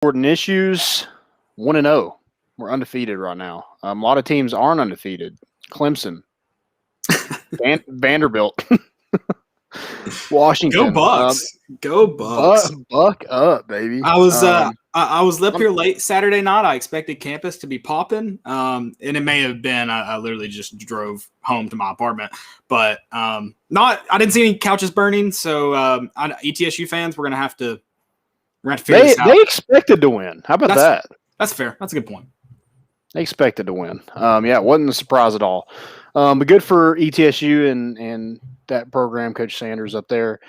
Important issues, 1-0. We're undefeated right now. A lot of teams aren't undefeated. Clemson, Vanderbilt, Washington. Go Bucks! Go Bucks! Buck up, baby. I was up here late Saturday night. I expected campus to be popping, and it may have been. I literally just drove home to my apartment, but not. I didn't see any couches burning. So ETSU fans, we're gonna have to figure this out. They expected to win. How about that? That's fair. That's a good point. They expected to win. It wasn't a surprise at all. But good for ETSU and that program, Coach Sanders up there.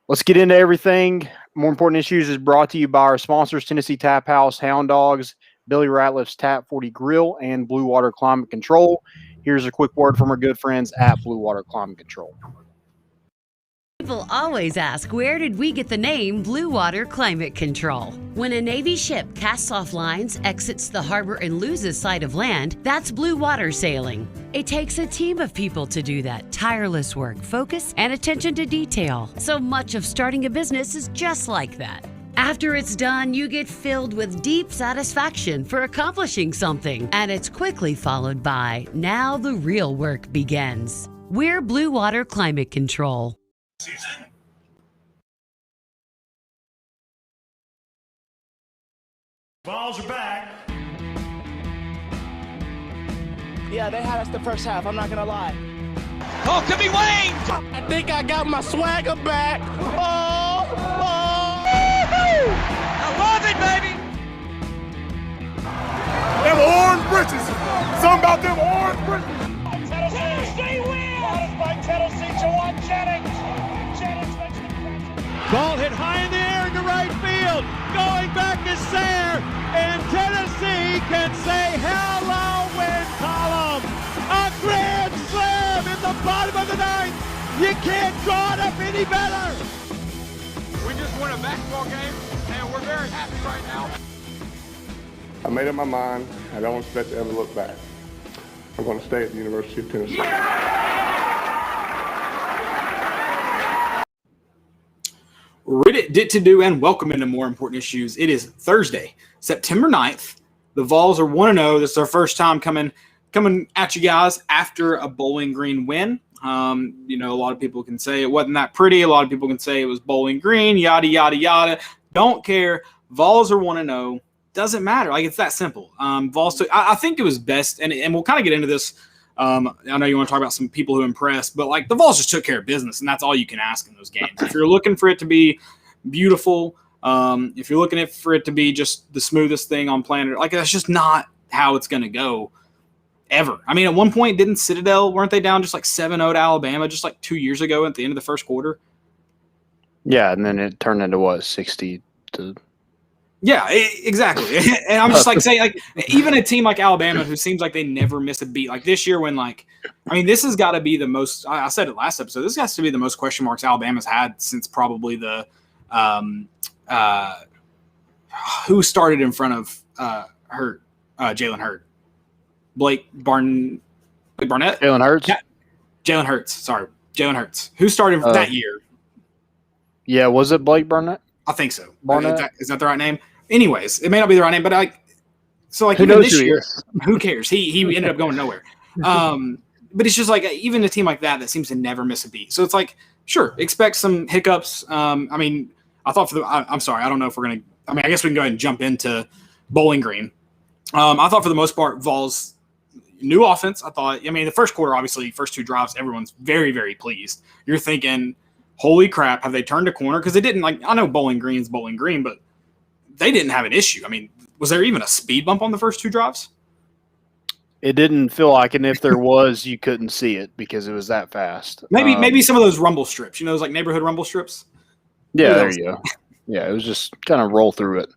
Let's get into everything. More Important Issues is brought to you by our sponsors, Tennessee Tap House, Hound Dogs, Billy Ratliff's Tap 40 Grill, and Blue Water Climate Control. Here's a quick word from our good friends at Blue Water Climate Control. People always ask, where did we get the name Blue Water Climate Control? When a Navy ship casts off lines, exits the harbor, and loses sight of land, that's blue water sailing. It takes a team of people to do that. Tireless work, focus, and attention to detail. So much of starting a business is just like that. After it's done, you get filled with deep satisfaction for accomplishing something. And it's quickly followed by, now the real work begins. We're Blue Water Climate Control. Season. Balls are back. Yeah, they had us the first half, I'm not gonna lie. Oh, could be Wayne! I think I got my swagger back. Oh! I love it, baby! Them orange britches. Something about them orange britches. Tennessee wins! By Tennessee, Jawan Jennings. Jennings makes the catch. Ball hit high in the air into right field. Going back is Sayre, and Tennessee can say hello, win column. A grand slam in the bottom of the ninth. You can't draw it up any better. We just won a basketball game, and we're very happy right now. I made up my mind. I don't expect to ever look back. I'm going to stay at the University of Tennessee. Reddit to do and welcome into More Important Issues. It is Thursday, September 9th. The Vols are 1-0. This is our first time coming at you guys after a Bowling Green win. A lot of people can say it wasn't that pretty. A lot of people can say it was Bowling Green, yada, yada, yada. Don't care. Vols are 1-0. Doesn't matter. Like, it's that simple. Vols, I think it was best, and we'll kind of get into this. I know you want to talk about some people who impressed, but like the Vols just took care of business, and that's all you can ask in those games. If you're looking for it to be beautiful, if you're looking for it to be just the smoothest thing on planet, like that's just not how it's going to go ever. I mean, at one point, didn't Citadel, weren't they down just like 7-0 to Alabama just like 2 years ago at the end of the first quarter? Yeah, and then it turned into what, 60 to. Yeah, exactly. And I'm just like saying, like, even a team like Alabama, who seems like they never miss a beat, like this year when, like, I mean, this has got to be the most, I said it last episode, this has to be the most question marks Alabama's had since probably the, who started in front of Jalen Hurd? Blake Barnett? Jalen Hurts? Yeah. Jalen Hurts. Sorry. Jalen Hurts. Who started that year? Yeah, was it Blake Barnett? I think so. Barnett? Is that the right name? Anyways, it may not be the right name, but who even knows this year, who cares? He ended up going nowhere. But it's just like even a team like that seems to never miss a beat. So it's like, sure, expect some hiccups. I mean, I thought I'm sorry, I don't know if we're gonna. I mean, I guess we can go ahead and jump into Bowling Green. I thought for the most part, Vols new offense. I mean, the first quarter, obviously, first two drives, everyone's very, very pleased. You're thinking, holy crap, have they turned a corner? Because they didn't, like, I know Bowling Green's Bowling Green, but they didn't have an issue. I mean, was there even a speed bump on the first two drives? It didn't feel like, and if there was, you couldn't see it because it was that fast. Maybe some of those rumble strips, those like neighborhood rumble strips. Yeah, there you go. Yeah, it was just kind of roll through it.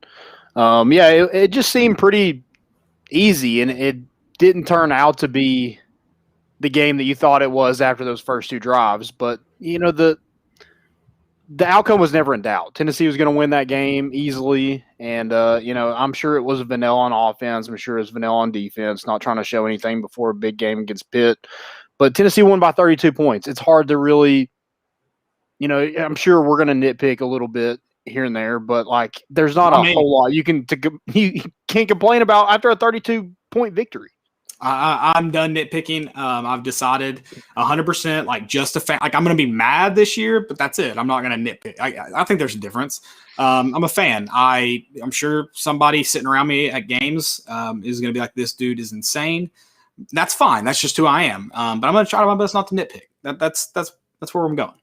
It just seemed pretty easy, and it didn't turn out to be the game that you thought it was after those first two drives. But, the outcome was never in doubt. Tennessee was going to win that game easily, and, I'm sure it was vanilla on offense. I'm sure it was vanilla on defense, not trying to show anything before a big game against Pitt. But Tennessee won by 32 points. It's hard to really, I'm sure we're going to nitpick a little bit here and there, but like there's not a whole lot you can't complain about after a 32-point victory. I'm done nitpicking. I've decided 100%, like just a fan. Like I'm going to be mad this year, but that's it. I'm not going to nitpick. I think there's a difference. I'm a fan. I'm sure somebody sitting around me at games is going to be like, this dude is insane. That's fine. That's just who I am. But I'm going to try my best not to nitpick. That's where I'm going.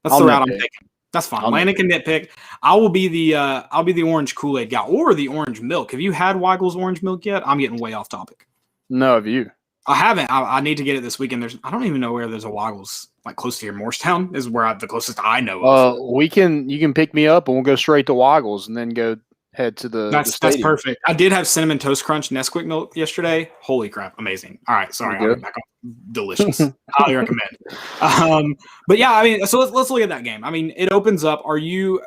That's the route I'm taking. That's fine. Landon can nitpick. I'll be the orange Kool-Aid guy or the orange milk. Have you had Weigel's orange milk yet? I'm getting way off topic. No, have you? I haven't. I need to get it this weekend. I don't even know where there's a Weigel's like close to here. Morristown is where the closest I know of. You can pick me up and we'll go straight to Weigel's and then go head to the That's perfect. I did have cinnamon toast crunch Nesquik milk yesterday. Holy crap, amazing. All right, sorry, I'll get back on. Delicious. Highly recommend. But yeah, I mean, so let's look at that game. I mean, it opens up. The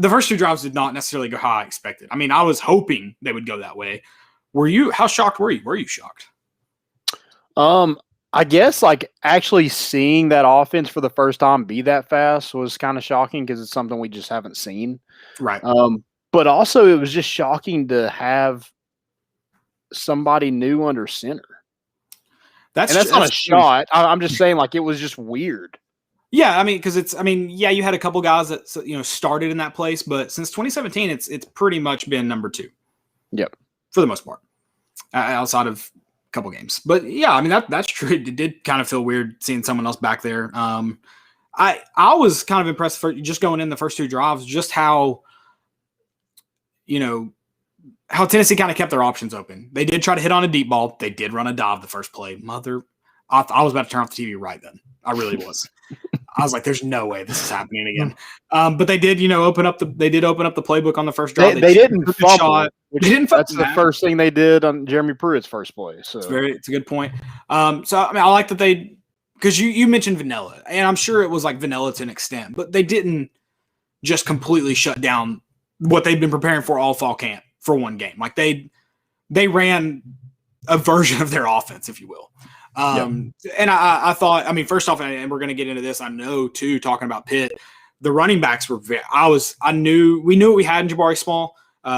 first 2 drives did not necessarily go how I expected. I mean, I was hoping they would go that way. How shocked were you? Were you shocked? I guess like actually seeing that offense for the first time be that fast was kind of shocking because it's something we just haven't seen. Right. But also it was just shocking to have somebody new under center. That's not a shot. I'm just saying like it was just weird. Yeah, I mean, because you had a couple guys that started in that place, but since 2017, it's pretty much been number 2. Yep. For the most part, outside of a couple games. But yeah, I mean, that's true. It did kind of feel weird seeing someone else back there. I was kind of impressed for just going in the first 2 drives, just how Tennessee kind of kept their options open. They did try to hit on a deep ball. They did run a dive the first play. I was about to turn off the TV right then. I really was. I was like, "There's no way this is happening again." But they did, open up the playbook on the first drive. They didn't fumble. That's the first thing they did on Jeremy Pruitt's first play. So it's a good point. So I mean, I like that because you mentioned vanilla, and I'm sure it was like vanilla to an extent, but they didn't just completely shut down what they've been preparing for all fall camp for one game. Like they ran a version of their offense, if you will. And I thought, I mean, first off, and we're going to get into this, I know too, talking about Pitt, the running backs were we knew what we had in Jabari Small.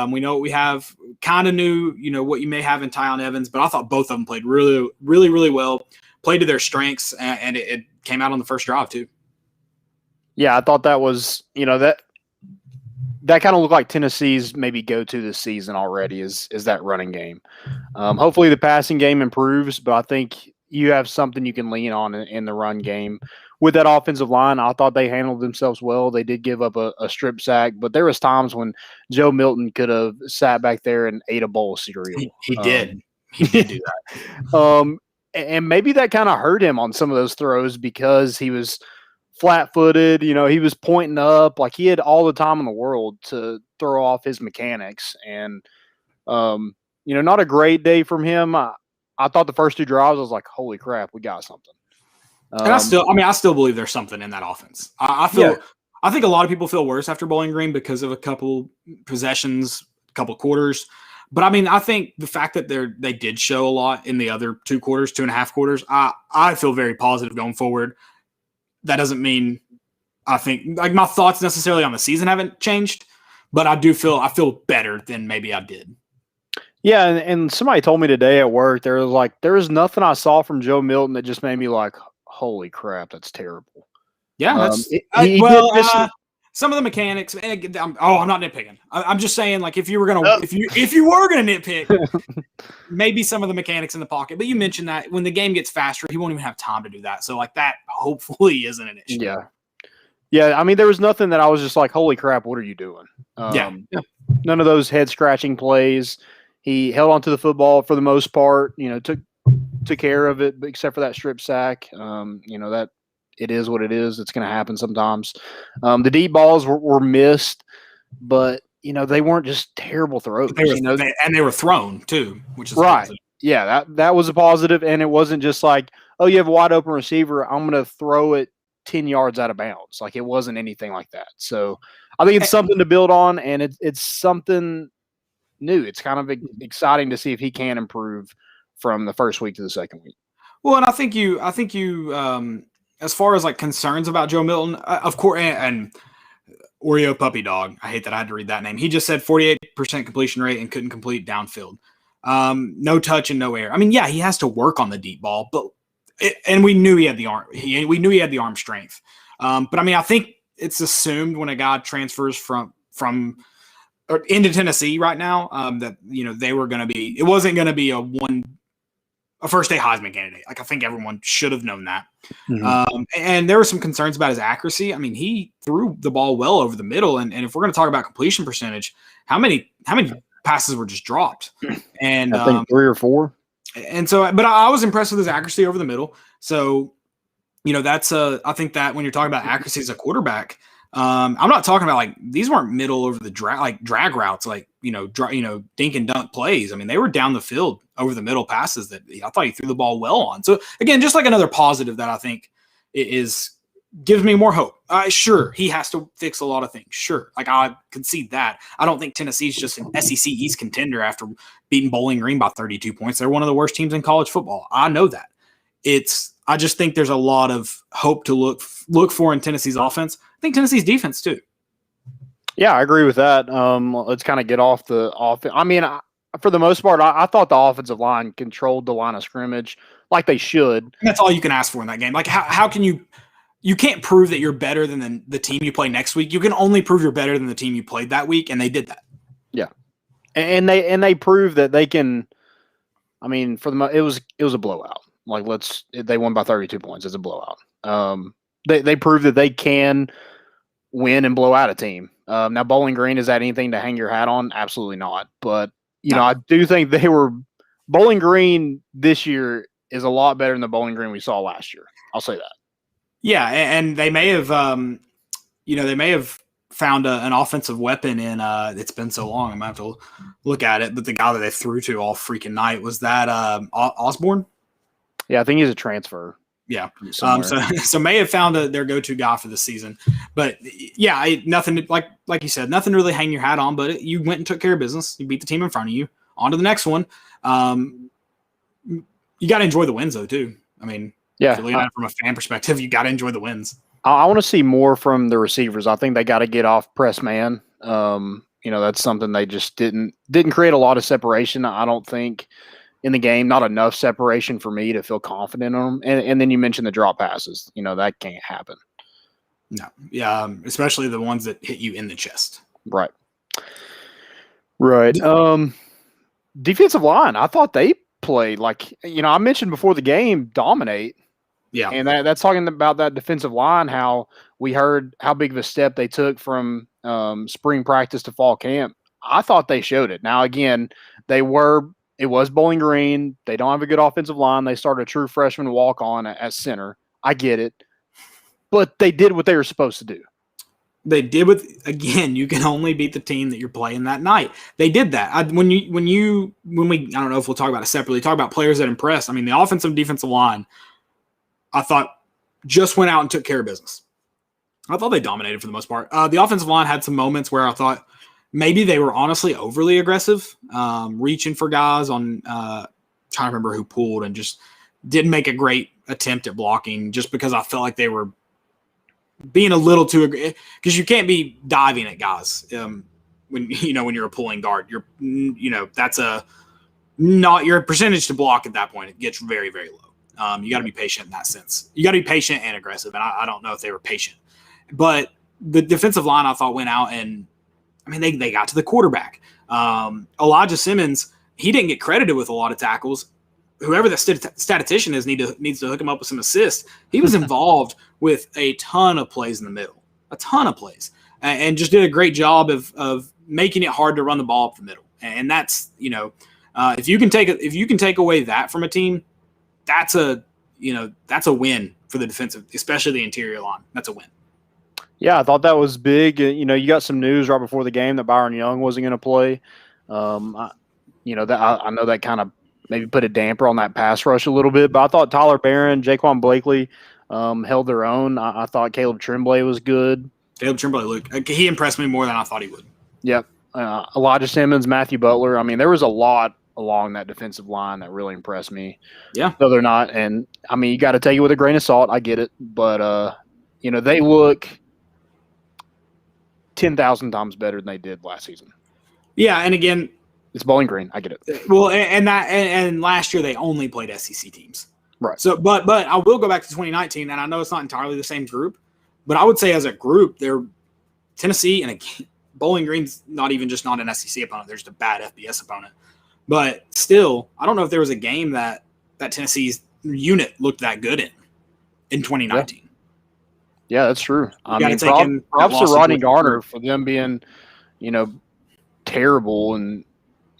We know what we have, kind of knew, what you may have in Tyon Evans, but I thought both of them played really, really, really well, played to their strengths, and it came out on the first drive too. Yeah, I thought that was, that kind of looked like Tennessee's maybe go-to this season already is that running game. Hopefully the passing game improves, but I think you have something you can lean on in the run game. With that offensive line, I thought they handled themselves well. They did give up a strip sack, but there was times when Joe Milton could have sat back there and ate a bowl of cereal. He did. He did do that. And maybe that kind of hurt him on some of those throws because he was flat-footed. He was pointing up. Like he had all the time in the world to throw off his mechanics. And, not a great day from him. I thought the first 2 drives, I was like, holy crap, we got something. And I still believe there's something in that offense. I think a lot of people feel worse after Bowling Green because of a couple possessions, a couple quarters. But I mean, I think the fact that they did show a lot in the other 2 quarters, 2.5 quarters, I feel very positive going forward. That doesn't mean I think like my thoughts necessarily on the season haven't changed, but I feel better than maybe I did. Yeah, and somebody told me today at work, there was nothing I saw from Joe Milton that just made me like, holy crap, that's terrible. Yeah, some of the mechanics. I'm not nitpicking. I'm just saying, like, if you were gonna nitpick, maybe some of the mechanics in the pocket. But you mentioned that when the game gets faster, he won't even have time to do that. So, like, that hopefully isn't an issue. Yeah. I mean, there was nothing that I was just like, holy crap, what are you doing? None of those head scratching plays. He held on to the football for the most part. Took care of it, except for that strip sack. That it is what it is. It's going to happen sometimes. The deep balls were missed, but they weren't just terrible throws. They were thrown too, which is right. Positive. Yeah, that was a positive, and it wasn't just like, oh, you have a wide open receiver, I'm going to throw it 10 yards out of bounds. Like it wasn't anything like that. So I think it's something to build on, and it's something new. It's kind of exciting to see if he can improve from the first week to the second week. Well, and I think you, as far as like concerns about Joe Milton, of course, and Oreo Puppy Dog. I hate that I had to read that name. He just said 48% completion rate and couldn't complete downfield. No touch and no air. I mean, yeah, he has to work on the deep ball, and we knew he had the arm. We knew he had the arm strength. But I mean, I think it's assumed when a guy transfers from or into Tennessee right now that they were going to be. It wasn't going to be a first day Heisman candidate. Like I think everyone should have known that. Mm-hmm. And there were some concerns about his accuracy. I mean, he threw the ball well over the middle. And if we're going to talk about completion percentage, how many passes were just dropped? And I think 3 or 4. And so, but I was impressed with his accuracy over the middle. So, that's I think that when you're talking about accuracy as a quarterback, I'm not talking about like these weren't middle over the drag routes, like dink and dunk plays. I mean, they were down the field over the middle passes that I thought he threw the ball well on. So again, just like another positive that I think gives me more hope. Sure, he has to fix a lot of things. Sure, like I concede that. I don't think Tennessee's just an SEC East contender after beating Bowling Green by 32 points. They're one of the worst teams in college football. I know that. I just think there's a lot of hope to look for in Tennessee's offense. I think Tennessee's defense too. Yeah, I agree with that. Let's kind of get off the offense. I mean, for the most part, I thought the offensive line controlled the line of scrimmage like they should. And that's all you can ask for in that game. Like, how can you can't prove that you're better than the team you play next week. You can only prove you're better than the team you played that week, and they did that. Yeah, and they proved that they can. I mean, it was a blowout. Like they won by 32 points. It's a blowout. They proved that they can win and blow out a team. Now, Bowling Green, is that anything to hang your hat on? Absolutely not. But I do think Bowling Green this year is a lot better than the Bowling Green we saw last year. I'll say that. Yeah, and they may have, found an offensive weapon in. It's been so long, I might have to look at it. But the guy that they threw to all freaking night was that Osborne. Yeah, I think he's a transfer. Yeah. So may have found their go-to guy for the season, but yeah, nothing like you said, nothing to really hang your hat on. But you went and took care of business. You beat the team in front of you. On to the next one. You got to enjoy the wins though too. I mean, yeah. If you're looking at it from a fan perspective, you got to enjoy the wins. I want to see more from the receivers. I think they got to get off press man. That's something they just didn't create a lot of separation. I don't think. In the game, not enough separation for me to feel confident on them. And then you mentioned the drop passes. That can't happen. No. Yeah, especially the ones that hit you in the chest. Right. Defensive line, I thought they played like, I mentioned before the game, dominate. Yeah. And that's talking about that defensive line, how we heard how big of a step they took from spring practice to fall camp. I thought they showed it. Now, again, it was Bowling Green. They don't have a good offensive line. They started a true freshman walk-on at center. I get it. But they did what they were supposed to do. They did again, you can only beat the team that you're playing that night. They did that. When we, I don't know if we'll talk about it separately, talk about players that impressed. I mean, the offensive and defensive line, I thought just went out and took care of business. I thought they dominated for the most part. The offensive line had some moments where I thought, maybe they were honestly overly aggressive, reaching for guys on trying to remember who pulled and just didn't make a great attempt at blocking just because I felt like they were being a little too aggressive because you can't be diving at guys when you're a pulling guard. That's not your percentage to block at that point. It gets very, very low. You got to be patient in that sense. You got to be patient and aggressive, and I don't know if they were patient. But the defensive line I thought went out and I mean, they got to the quarterback. Elijah Simmons, he didn't get credited with a lot of tackles. Whoever the statistician is needs to hook him up with some assists. He was involved with a ton of plays in the middle, and just did a great job of making it hard to run the ball up the middle. And that's if you can take away that from a team, that's a win for the defensive, especially the interior line. That's a win. Yeah, I thought that was big. You got some news right before the game that Byron Young wasn't going to play. I know that kind of maybe put a damper on that pass rush a little bit, but I thought Tyler Barron, Jaquan Blakely held their own. I thought Caleb Tremblay was good. Caleb Tremblay, he impressed me more than I thought he would. Yep. Elijah Simmons, Matthew Butler. I mean, there was a lot along that defensive line that really impressed me. Yeah. No, they're not. And, I mean, you got to take it with a grain of salt. I get it. But, they look – 10,000 times better than they did last season. Yeah, and again, it's Bowling Green. I get it. Well, and last year they only played SEC teams. Right. So, but I will go back to 2019, and I know it's not entirely the same group, but I would say as a group, they're Tennessee and Bowling Green's not even just not an SEC opponent. There's a bad FBS opponent. But still, I don't know if there was a game that Tennessee's unit looked that good in 2019. Yeah, that's true. I mean, props to Rodney Garner for them being, terrible in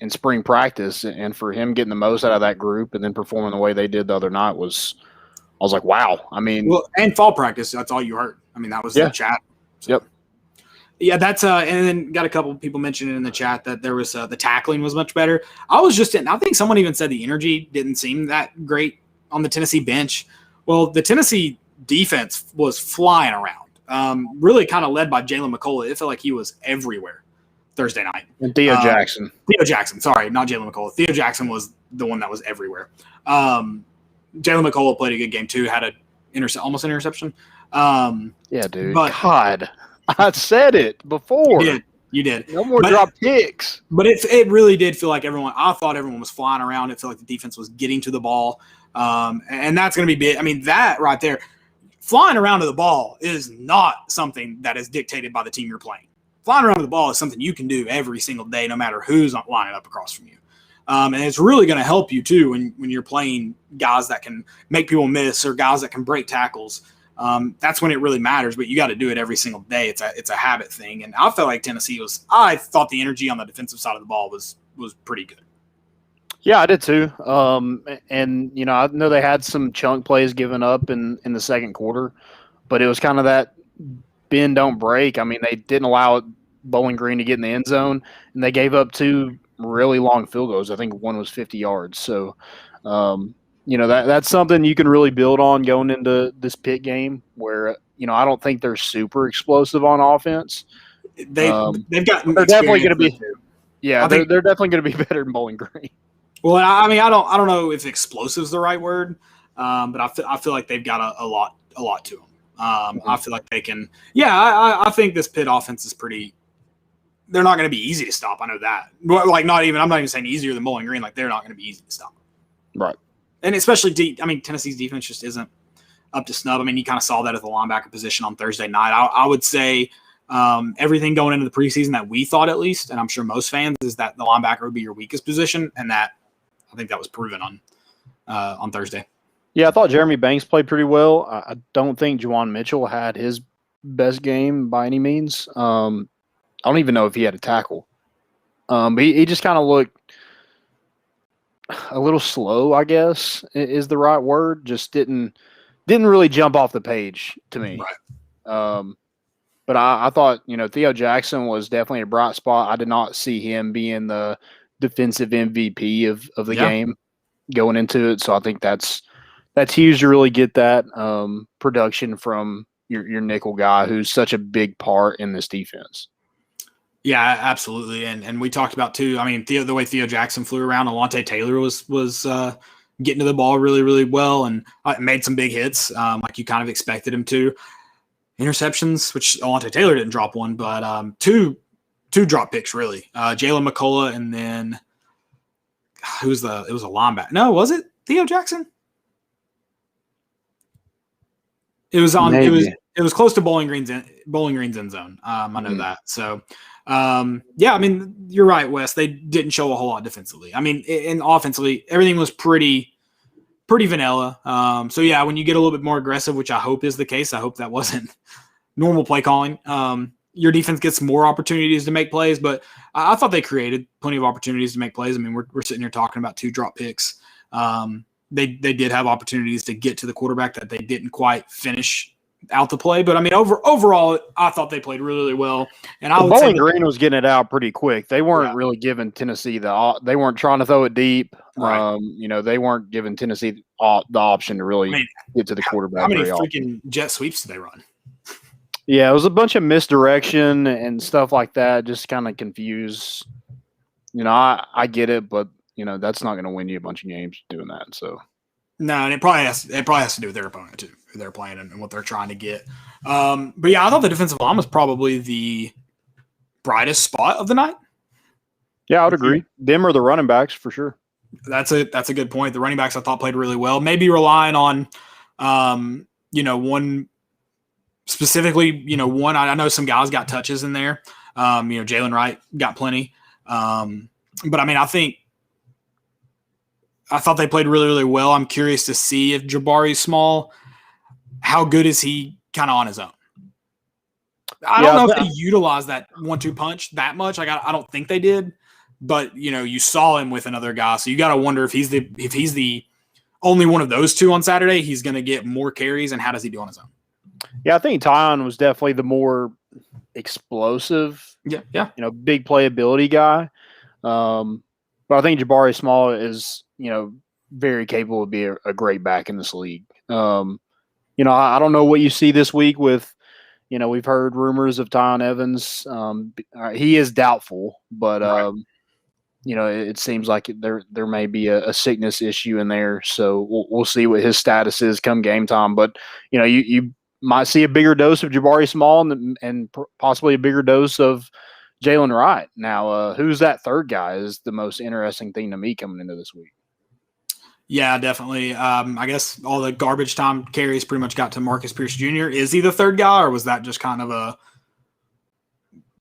spring practice, and for him getting the most out of that group and then performing the way they did the other night I was like, wow. I mean, and fall practice, that's all you heard. I mean, that was the chat. So. Yep. Yeah, that's and then got a couple of people mentioning in the chat that there was the tackling was much better. I think someone even said the energy didn't seem that great on the Tennessee bench. Well, the Tennessee defense was flying around, really kind of led by Jalen McCullough. It felt like he was everywhere Thursday night. And Theo Jackson, sorry, not Jalen McCullough. Theo Jackson was the one that was everywhere. Jalen McCullough played a good game too. Had almost an interception. Yeah, dude. But God. I said it before. You did. No more drop picks. But it really did feel like I thought everyone was flying around. It felt like the defense was getting to the ball. And that's going to be big. I mean, that right there, flying around to the ball is not something that is dictated by the team you're playing. Flying around to the ball is something you can do every single day, no matter who's lining up across from you. And it's really going to help you, too, when you're playing guys that can make people miss or guys that can break tackles. That's when it really matters, but you got to do it every single day. It's a habit thing. And I felt like I thought the energy on the defensive side of the ball was pretty good. Yeah, I did too. And I know they had some chunk plays given up in the second quarter, but it was kind of that bend, don't break. I mean, they didn't allow Bowling Green to get in the end zone, and they gave up 2 really long field goals. I think one was 50 yards. So, that's something you can really build on going into this Pitt game where, I don't think they're super explosive on offense. They've got. They're definitely going to be. Yeah, they're definitely going to be better than Bowling Green. Well, I mean, I don't know if explosive is the right word, but I feel like they've got a lot to them. I feel like they can. Yeah, I think this Pitt offense is pretty. They're not going to be easy to stop. I know that. Like, I'm not even saying easier than Bowling Green. Like, they're not going to be easy to stop. Right. And especially, Tennessee's defense just isn't up to snub. I mean, you kind of saw that at the linebacker position on Thursday night. I would say everything going into the preseason that we thought, at least, and I'm sure most fans, is that the linebacker would be your weakest position, and that I think that was proven on Thursday. Yeah, I thought Jeremy Banks played pretty well. I don't think Juwan Mitchell had his best game by any means. I don't even know if he had a tackle. But he just kind of looked a little slow, I guess, is the right word. Just didn't really jump off the page to me. Right. But I thought, Theo Jackson was definitely a bright spot. I did not see him being the defensive MVP of the game going into it. So I think that's huge to really get that production from your nickel guy, who's such a big part in this defense. Yeah, absolutely. And we talked about too, I mean, the way Theo Jackson flew around, Alontae Taylor was getting to the ball really, really well and made some big hits, like you kind of expected him to. Interceptions, which Alontae Taylor didn't drop one, but two drop picks really. Jalen McCullough, and then it was a linebacker. No, was it Theo Jackson? It was on. Maybe. It was close to Bowling Green's end zone. I know that. So, yeah, I mean, you're right, Wes. They didn't show a whole lot defensively. I mean, and offensively, everything was pretty vanilla. So yeah, when you get a little bit more aggressive, which I hope is the case, I hope that wasn't normal play calling. Your defense gets more opportunities to make plays, but I thought they created plenty of opportunities to make plays. I mean, we're sitting here talking about 2 drop picks. They did have opportunities to get to the quarterback that they didn't quite finish out the play. But I mean, overall, I thought they played really, really well. And Bowling Green was getting it out pretty quick. They weren't really giving Tennessee they weren't trying to throw it deep. Right. They weren't giving Tennessee the option to really get to the quarterback. How many freaking jet sweeps did they run? Yeah, it was a bunch of misdirection and stuff like that. Just kind of confuse. I get it, but that's not going to win you a bunch of games doing that. So. No, and it probably has to do with their opponent too, who they're playing and what they're trying to get. But yeah, I thought the defensive line was probably the brightest spot of the night. Yeah, I would agree. Them or the running backs for sure. That's a good point. The running backs I thought played really well. Maybe relying on, one specifically. One I know some guys got touches in there. Jalen Wright got plenty. But I mean, I thought they played really, really well. I'm curious to see if Jabari Small, how good is he kind of on his own? I don't know if they utilized that 1-2 punch that much. I don't think they did. But you saw him with another guy, so you got to wonder if he's the only one of those two on Saturday. He's going to get more carries, and how does he do on his own? Yeah, I think Tyon was definitely the more explosive, big playability guy. But I think Jabari Small is very capable of being a great back in this league. I don't know what you see this week with. We've heard rumors of Tyon Evans. He is doubtful, but right. It seems like there may be a sickness issue in there. So we'll see what his status is come game time. But, you might see a bigger dose of Jabari Small and possibly a bigger dose of Jalen Wright. Now, who's that third guy is the most interesting thing to me coming into this week. Yeah, definitely. I guess all the garbage time carries pretty much got to Marcus Pierce Jr. Is he the third guy, or was that just kind of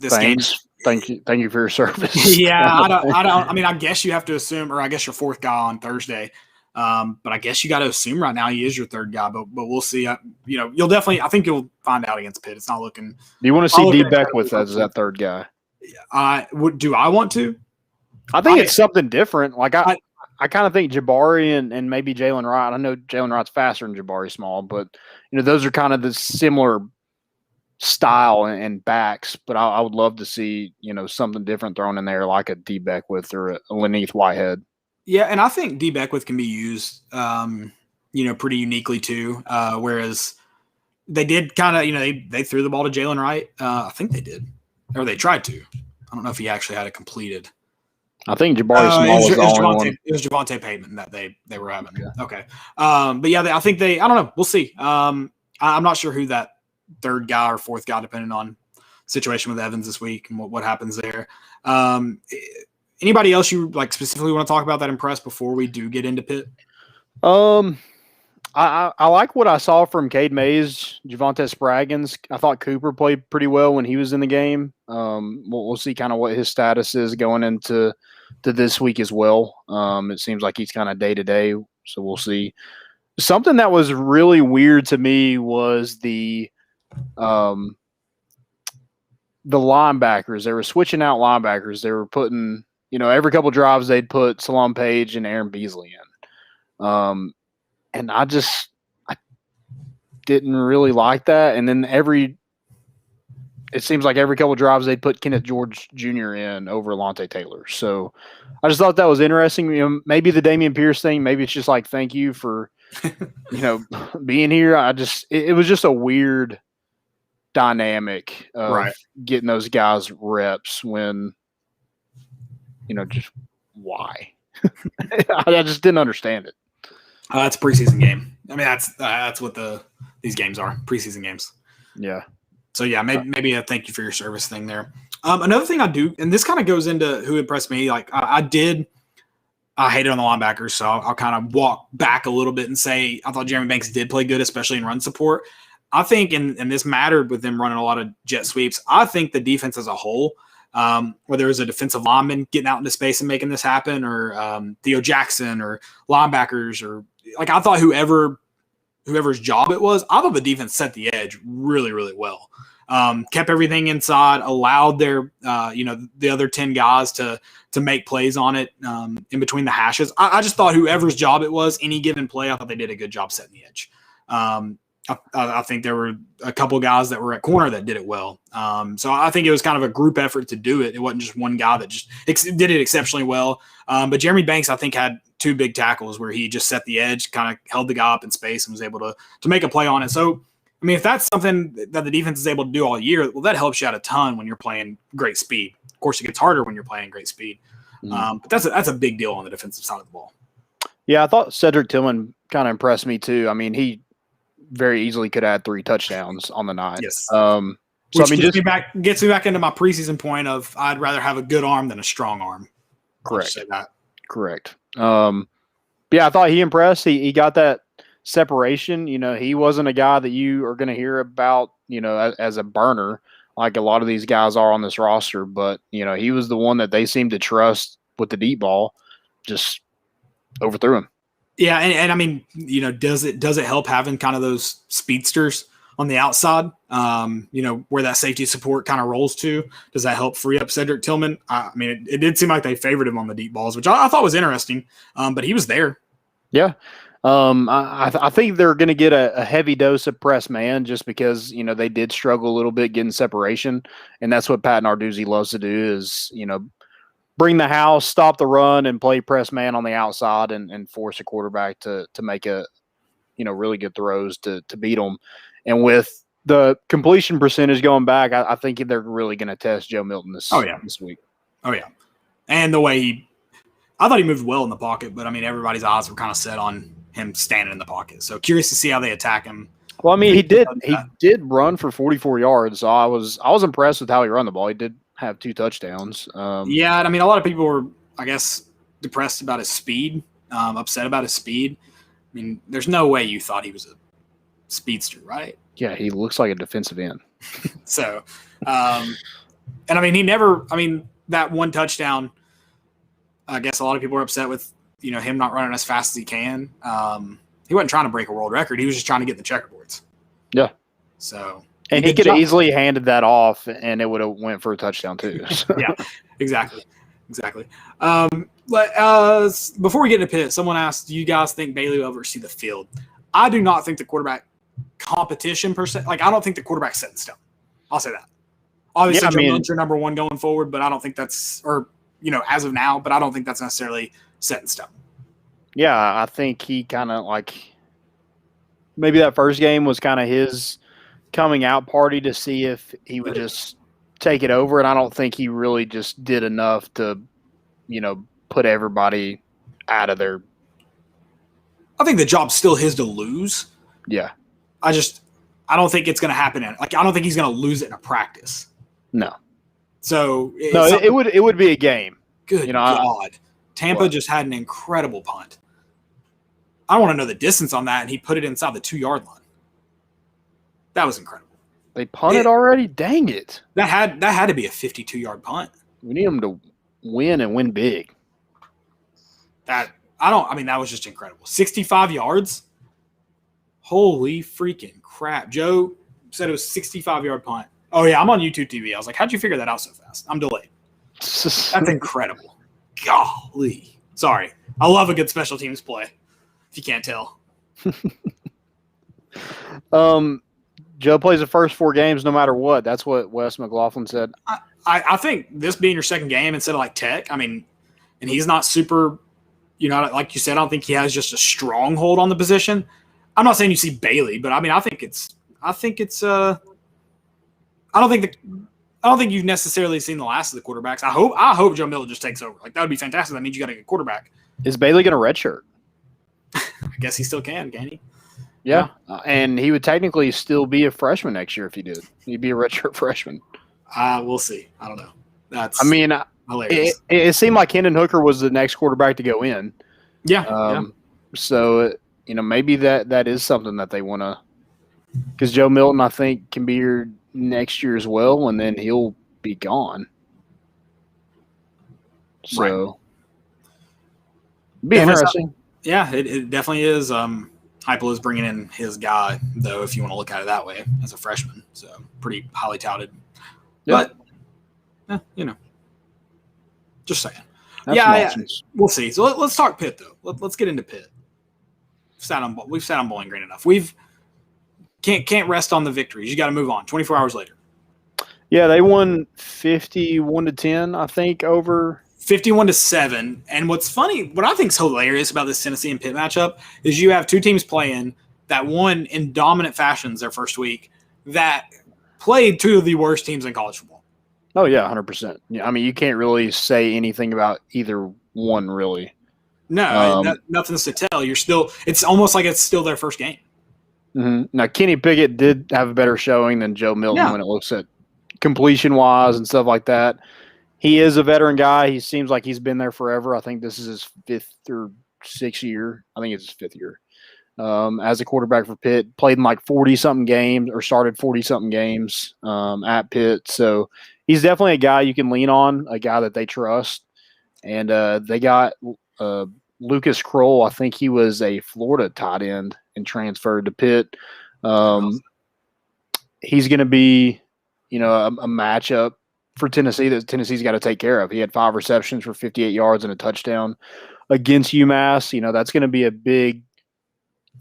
game? Thank you for your service. Yeah, I mean, I guess you have to assume, or I guess your fourth guy on Thursday. But I guess you got to assume right now he is your third guy. But we'll see. You'll definitely. I think you'll find out against Pitt. It's not looking. Do you want to see D Beckwith as that third guy? Do I want to? I think it's something different. Like I kind of think Jabari and maybe Jalen Wright. I know Jalen Wright's faster than Jabari Small, but those are kind of the similar style and backs. But I would love to see something different thrown in there, like a D Beckwith or a Laneith Whitehead. Yeah, and I think D Beckwith can be used, pretty uniquely too. Whereas they did kind of, they threw the ball to Jalen Wright. I think they did, or they tried to. I don't know if he actually had it completed. I think Jabari Small was the only one. It was Javonte Payton that they were having. Yeah. Okay. But yeah, I think I don't know. We'll see. I'm not sure who that third guy or fourth guy, depending on situation with Evans this week and what happens there. Anybody else you specifically want to talk about that impressed before we do get into Pitt? I like what I saw from Cade Mays, Javonte Spraggins. I thought Cooper played pretty well when he was in the game. We'll see kind of what his status is going into this week as well. It seems like he's kind of day to day, so we'll see. Something that was really weird to me was the linebackers. They were switching out linebackers. They were putting, every couple drives they'd put Salon Page and Aaron Beasley in. And I didn't really like that. And then it seems like every couple of drives they'd put Kenneth George Jr. in over Alontae Taylor. So I just thought that was interesting. Maybe the Dameon Pierce thing, maybe it's just like, thank you for, being here. It was just a weird dynamic of getting those guys reps when, just why? I just didn't understand it. That's a preseason game. I mean, that's what these games are, preseason games. Yeah. So yeah, maybe a thank you for your service thing there. Another thing I do, and this kind of goes into who impressed me. Like I hated on the linebackers, so I'll kind of walk back a little bit and say I thought Jeremy Banks did play good, especially in run support. I think, and this mattered with them running a lot of jet sweeps. I think the defense as a whole, whether it was a defensive lineman getting out into space and making this happen, or Theo Jackson, or linebackers, or I thought whoever's job it was, I thought the defense set the edge really, really well. Kept everything inside, allowed their the other 10 guys to make plays on it in between the hashes. I just thought whoever's job it was, any given play, I thought they did a good job setting the edge. I think there were a couple guys that were at corner that did it well. So I think it was kind of a group effort to do it. It wasn't just one guy that just did it exceptionally well. But Jeremy Banks, I think, had 2 big tackles where he just set the edge, kind of held the guy up in space and was able to make a play on it. So, I mean, if that's something that the defense is able to do all year, well, that helps you out a ton when you're playing great speed. Of course, it gets harder when you're playing great speed. But that's a big deal on the defensive side of the ball. Yeah, I thought Cedric Tillman kind of impressed me too. I mean, he very easily could add 3 touchdowns on the night. Yes. So Which I mean, gets me back into my preseason point of I'd rather have a good arm than a strong arm. correct. Say that. Correct. Yeah, I thought he impressed. He got that separation. You know, he wasn't a guy that you are going to hear about, you know, as a burner like a lot of these guys are on this roster. But, you know, he was the one that they seemed to trust with the deep ball. Just overthrew him. Yeah, and I mean, you know, does it help having kind of those speedsters on the outside, you know, where that safety support kind of rolls to? Does that help free up Cedric Tillman? I mean, it did seem like they favored him on the deep balls, which I thought was interesting, but he was there. Yeah. I think they're going to get a heavy dose of press man just because, you know, they did struggle a little bit getting separation. And that's what Pat Narduzzi loves to do is, you know, bring the house, stop the run, and play press man on the outside and force a quarterback to make really good throws to beat them. And with the completion percentage going back, I think they're really going to test Joe Milton this week. Oh, yeah. And the way I thought he moved well in the pocket, but I mean, everybody's eyes were kind of set on him standing in the pocket. So curious to see how they attack him. Well, I mean, he did run for 44 yards. So I was impressed with how he ran the ball. He did have 2 touchdowns. Yeah, I mean, a lot of people were, I guess, depressed about his speed, upset about his speed. I mean, there's no way you thought he was a speedster, right? Yeah, he looks like a defensive end. So, and I mean, that one touchdown, I guess a lot of people were upset with, you know, him not running as fast as he can. He wasn't trying to break a world record. He was just trying to get in the checkerboards. Yeah. So. And he could have easily handed that off, and it would have went for a touchdown too. Yeah, exactly. But before we get into Pitt, someone asked, do you guys think Bailey will ever see the field? I do not think the quarterback competition per se. Like, I don't think the quarterback's set in stone. I'll say that. Obviously, Joe Milton's your number one going forward, but I don't think that's, or, you know, as of now, but I don't think that's necessarily set in stone. Yeah, I think he kind of like maybe that first game was kind of his coming out party to see if he would just take it over. And I don't think he really just did enough to, you know, put everybody out of there. I think the job's still his to lose. Yeah. I don't think it's going to happen. I don't think he's going to lose it in a practice. No. So it would be a game. Good God. Tampa just had an incredible punt. I don't want to know the distance on that, and he put it inside the 2-yard line. That was incredible. They punted already? Dang it. That had to be a 52-yard punt. We need them to win and win big. That was just incredible. 65 yards? Holy freaking crap. Joe said it was a 65-yard punt. Oh, yeah, I'm on YouTube TV. I was like, how'd you figure that out so fast? I'm delayed. That's incredible. Golly. Sorry. I love a good special teams play, if you can't tell. Joe plays the first 4 games no matter what. That's what Wes McLaughlin said. I think this being your second game instead of like Tech, I mean, and he's not super, you know, like you said, I don't think he has just a stronghold on the position. I'm not saying you see Bailey, but I mean, I don't think you've necessarily seen the last of the quarterbacks. I hope Joe Milton just takes over. Like, that would be fantastic. That means you got a good quarterback. Is Bailey going to redshirt? I guess he still can he? Yeah, and he would technically still be a freshman next year if he did. He'd be a redshirt freshman. We'll see. I don't know. That's hilarious. It seemed like Hendon Hooker was the next quarterback to go in. Yeah. So, you know, maybe that is something that they want to – because Joe Milton, I think, can be here next year as well, and then he'll be gone. So, be interesting. Yeah, it definitely is. Heupel is bringing in his guy, though, if you want to look at it that way, as a freshman. So, pretty highly touted. Yeah. But, you know, just saying. Yeah, we'll see. So, let's talk Pitt, though. Let's get into Pitt. We've sat on Bowling Green enough. Can't rest on the victories. You got to move on. 24 hours later. Yeah, they won 51-10, I think, over 51-7. And what's funny, what I think is hilarious about this Tennessee and Pitt matchup is you have 2 teams playing that won in dominant fashions their first week that played 2 of the worst teams in college football. Oh yeah, 100%. Yeah, I mean, you can't really say anything about either one, really. No, nothing's to tell. It's almost like it's still their first game. Mm-hmm. Now, Kenny Pickett did have a better showing than Joe Milton when it looks at completion wise and stuff like that. He is a veteran guy. He seems like he's been there forever. I think this is his 5th or 6th year. I think it's his 5th year as a quarterback for Pitt. Played in like 40-something games or started 40-something games at Pitt. So he's definitely a guy you can lean on, a guy that they trust. And they got Lucas Kroll. I think he was a Florida tight end and transferred to Pitt. He's going to be, a matchup for Tennessee that Tennessee's got to take care of. He had 5 receptions for 58 yards and a touchdown against UMass. That's going to be a big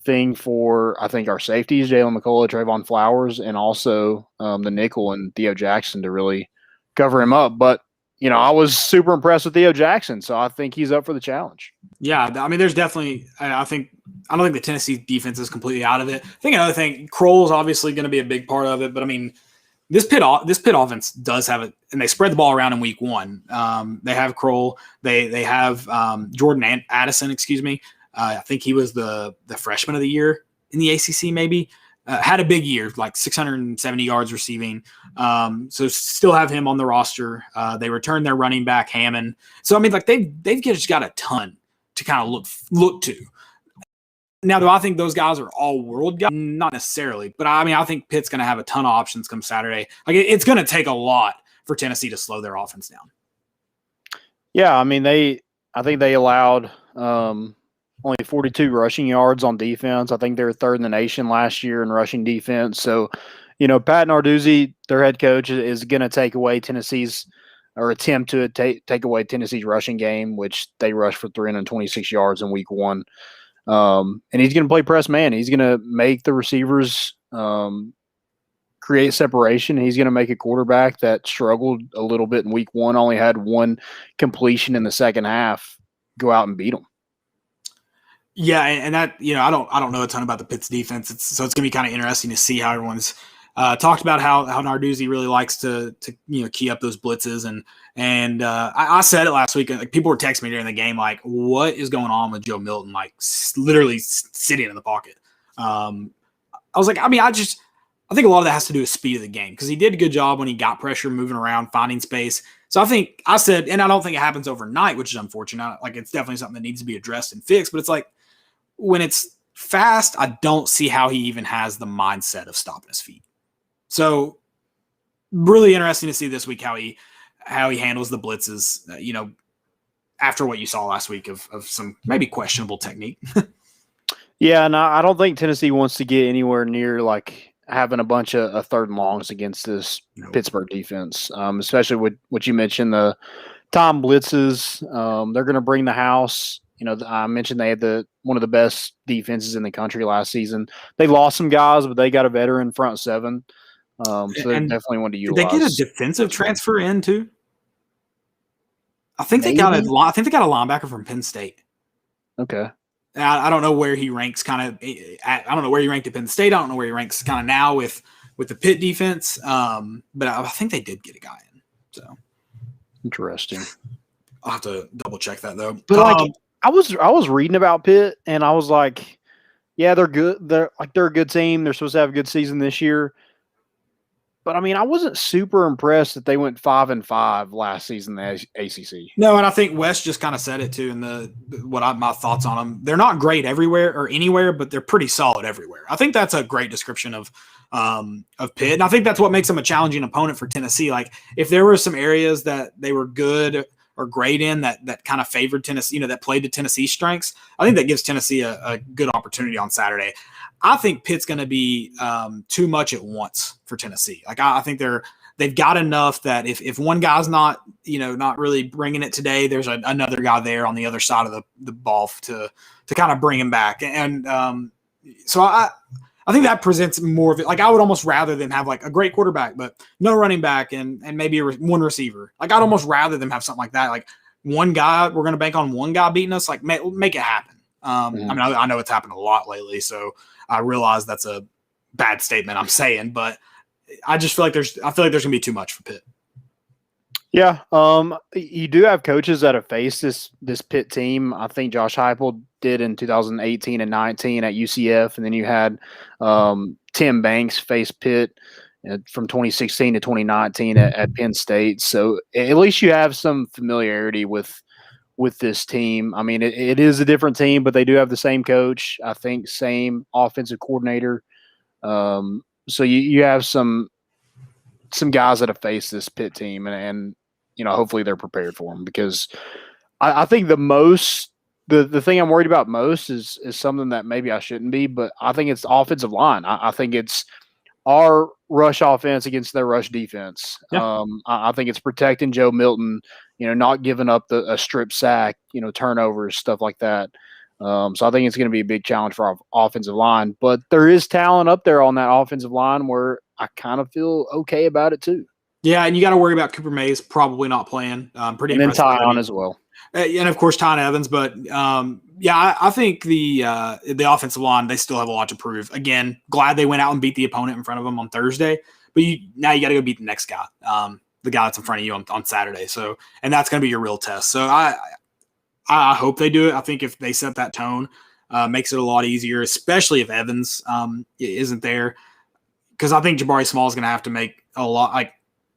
thing for, I think, our safeties, Jalen McCullough, Trayvon Flowers, and also the nickel and Theo Jackson to really cover him up. But, I was super impressed with Theo Jackson, so I think he's up for the challenge. Yeah, I mean, there's definitely – I don't think the Tennessee defense is completely out of it. I think another thing, Kroll is obviously going to be a big part of it, but, I mean, this Pitt offense does have it, and they spread the ball around in week 1. They have Kroll. They have Jordan Addison, I think he was the freshman of the year in the ACC maybe. Had a big year, like 670 yards receiving. So still have him on the roster. They returned their running back, Hammond. So, I mean, like they've just got a ton to kind of look to. Now, do I think those guys are all world guys? Not necessarily. But, I mean, I think Pitt's going to have a ton of options come Saturday. Like, it's going to take a lot for Tennessee to slow their offense down. Yeah, I mean, I think they allowed only 42 rushing yards on defense. I think they were 3rd in the nation last year in rushing defense. So, Pat Narduzzi, their head coach, is going to take away Tennessee's or attempt to take away Tennessee's rushing game, which they rushed for 326 yards in week 1. And he's going to play press man. He's going to make the receivers create separation. He's going to make a quarterback that struggled a little bit in week 1, only had 1 completion in the second half, go out and beat them. Yeah, and that I don't know a ton about the Pitt's defense, so it's gonna be kind of interesting to see how everyone's talked about how Narduzzi really likes to key up those blitzes and I said it last week. Like, people were texting me during the game like, what is going on with Joe Milton? Like, literally sitting in the pocket. I was like, I mean, I think a lot of that has to do with speed of the game because he did a good job when he got pressure, moving around, finding space. So I said, and I don't think it happens overnight, which is unfortunate. Like, it's definitely something that needs to be addressed and fixed. But it's like, when it's fast, I don't see how he even has the mindset of stopping his feet. So really interesting to see this week how he handles the blitzes, after what you saw last week of some maybe questionable technique. Yeah, and I don't think Tennessee wants to get anywhere near like having a bunch of 3rd and longs against this Pittsburgh defense, especially with what you mentioned, the time blitzes. They're going to bring the house. I mentioned they had one of the best defenses in the country last season. They lost some guys, but they got a veteran front 7. So they definitely want to utilize. Did they get a defensive transfer in too? I think they got a linebacker from Penn State. Okay. I don't know where he ranks I don't know where he ranked at Penn State. I don't know where he ranks kind of now with the Pitt defense. But I think they did get a guy in. So interesting. I'll have to double check that though. But I was reading about Pitt and I was like, yeah, they're good. They're a good team. They're supposed to have a good season this year. But I mean, I wasn't super impressed that they went 5-5 last season in the ACC. No, and I think Wes just kind of said it too. In my thoughts on them, they're not great everywhere or anywhere, but they're pretty solid everywhere. I think that's a great description of Pitt, and I think that's what makes them a challenging opponent for Tennessee. Like, if there were some areas that they were good or great in that kind of favored Tennessee, that played to Tennessee's strengths, I think that gives Tennessee a good opportunity on Saturday. I think Pitt's going to be too much at once for Tennessee. Like, I think they've got enough that if one guy's not really bringing it today, there's another guy there on the other side of the ball to kind of bring him back. And so I think that presents more of it. Like, I would almost rather them have like a great quarterback, but no running back and maybe one receiver. Like, I'd almost rather them have something like that. Like, one guy, we're going to bank on one guy beating us. Like, make it happen. I mean, I know it's happened a lot lately, so I realize that's a bad statement I'm saying, but I just feel like there's going to be too much for Pitt. Yeah. You do have coaches that have faced this Pitt team. I think Josh Heupel did in 2018 and 19 at UCF. And then you had Tim Banks face Pitt from 2016 to 2019 at Penn State. So at least you have some familiarity with this team. I mean, it is a different team, but they do have the same coach, I think, same offensive coordinator. So you have some guys that have faced this Pitt team, and hopefully they're prepared for them, because I think the thing I'm worried about most is something that maybe I shouldn't be, but I think it's the offensive line. I think it's our rush offense against their rush defense. Yeah. I think it's protecting Joe Milton, not giving up a strip sack, turnovers, stuff like that. So I think it's going to be a big challenge for our offensive line. But there is talent up there on that offensive line where I kind of feel okay about it too. Yeah, and you got to worry about Cooper Mays probably not playing. Pretty and then impressive. Tyon as well. And of course, Tyon Evans. But I think the offensive line, they still have a lot to prove. Again, glad they went out and beat the opponent in front of them on Thursday. But now you got to go beat the next guy, the guy that's in front of you on Saturday. So, and that's going to be your real test. So I hope they do it. I think if they set that tone, makes it a lot easier, especially if Evans isn't there, because I think Jabari Small is going to have to make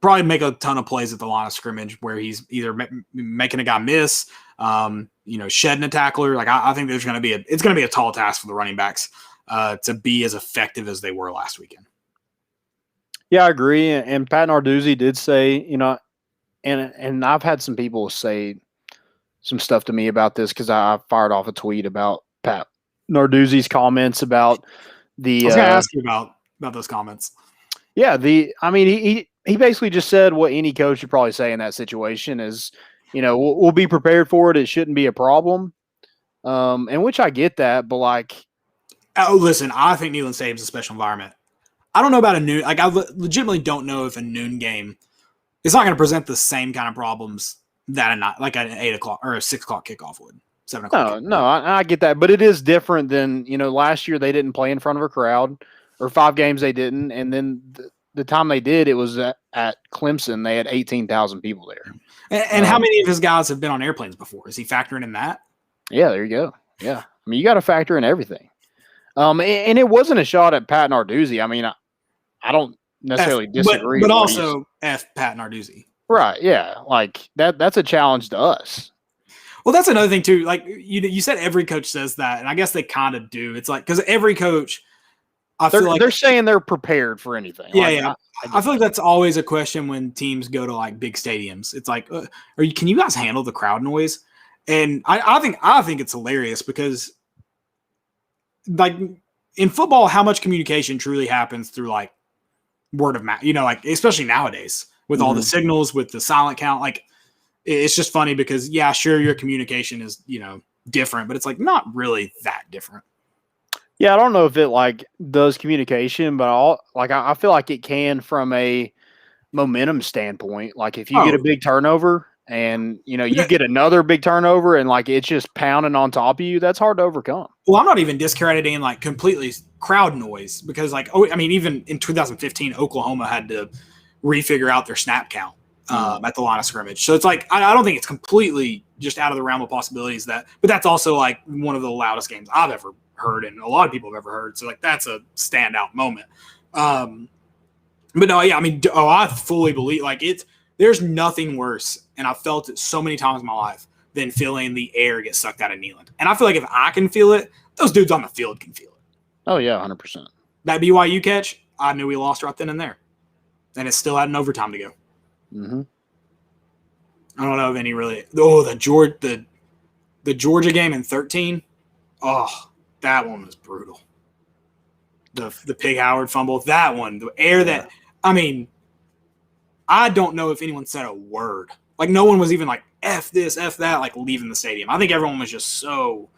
probably make a ton of plays at the line of scrimmage where he's either making a guy miss, shedding a tackler. I think there's going to be it's going to be a tall task for the running backs to be as effective as they were last weekend. Yeah, I agree. And Pat Narduzzi did say, and I've had some people say some stuff to me about this, because I fired off a tweet about Pat Narduzzi's comments about the. I was going to ask you about those comments. Yeah, he basically just said what any coach would probably say in that situation is, we'll be prepared for it. It shouldn't be a problem. And which I get that, but listen, I think Neyland Stadium's a special environment. I don't know about a noon. I legitimately don't know if a noon game is not going to present the same kind of problems that an 8 o'clock or a 6 o'clock kickoff would. 7 o'clock. No, I get that, but it is different than last year they didn't play in front of a crowd, or 5 games they didn't, and then the time they did, it was at Clemson. They had 18,000 people there. And how many of his guys have been on airplanes before? Is he factoring in that? Yeah, there you go. Yeah, I mean, you got to factor in everything. And it wasn't a shot at Pat Narduzzi. I mean, I don't necessarily disagree. But also F Pat Narduzzi. Right, yeah. That's a challenge to us. Well, that's another thing too. You said every coach says that, and I guess they kind of do. It's because every coach, I feel like they're saying they're prepared for anything. Yeah. I feel like that's always a question when teams go to big stadiums. It's can you guys handle the crowd noise? And I think it's hilarious, because in football, how much communication truly happens through word of mouth, especially nowadays with all the signals, with the silent count. It's just funny because, yeah, sure, your communication is, different, but it's not really that different. Yeah, I don't know if it does communication, but I feel like it can from a momentum standpoint. If you get a big turnover and you get another big turnover and it's just pounding on top of you, that's hard to overcome. Well, I'm not even discrediting completely crowd noise, because even in 2015, Oklahoma had to refigure out their snap count at the line of scrimmage. So it's I don't think it's completely just out of the realm of possibilities but that's also one of the loudest games I've ever heard, and a lot of people have ever heard. So that's a standout moment. But no, yeah, I fully believe there's nothing worse, and I've felt it so many times in my life, than feeling the air get sucked out of Neyland. And I feel if I can feel it, those dudes on the field can feel it. Oh yeah, 100%. That BYU catch, I knew we lost right then and there, and it still had an overtime to go. Mm-hmm. I don't know of any really. Oh, the Georgia game in 13. Oh, that one was brutal. The Pig Howard fumble, that one, the air that, I don't know if anyone said a word. No one was even F this, F that, leaving the stadium. I think everyone was just so,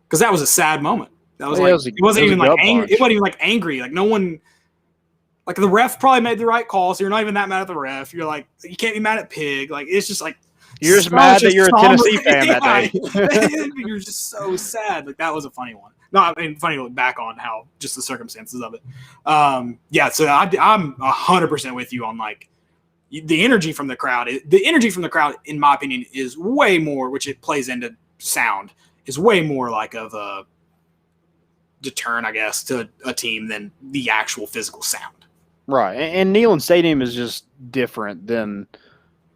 because that was a sad moment. That was it wasn't even angry. It wasn't even angry. No one, the ref probably made the right call, so you're not even that mad at the ref. You're you can't be mad at Pig. It's just you're just mad that you're a Tennessee fan that day. You're just so sad. That was a funny one. No, funny to look back on how just the circumstances of it. Yeah, so I'm 100% with you on the energy from the crowd. The energy from the crowd, in my opinion, is way more, which it plays into sound, is way more of a deterrent, I guess, to a team than the actual physical sound. Right. And Neyland Stadium is just different than,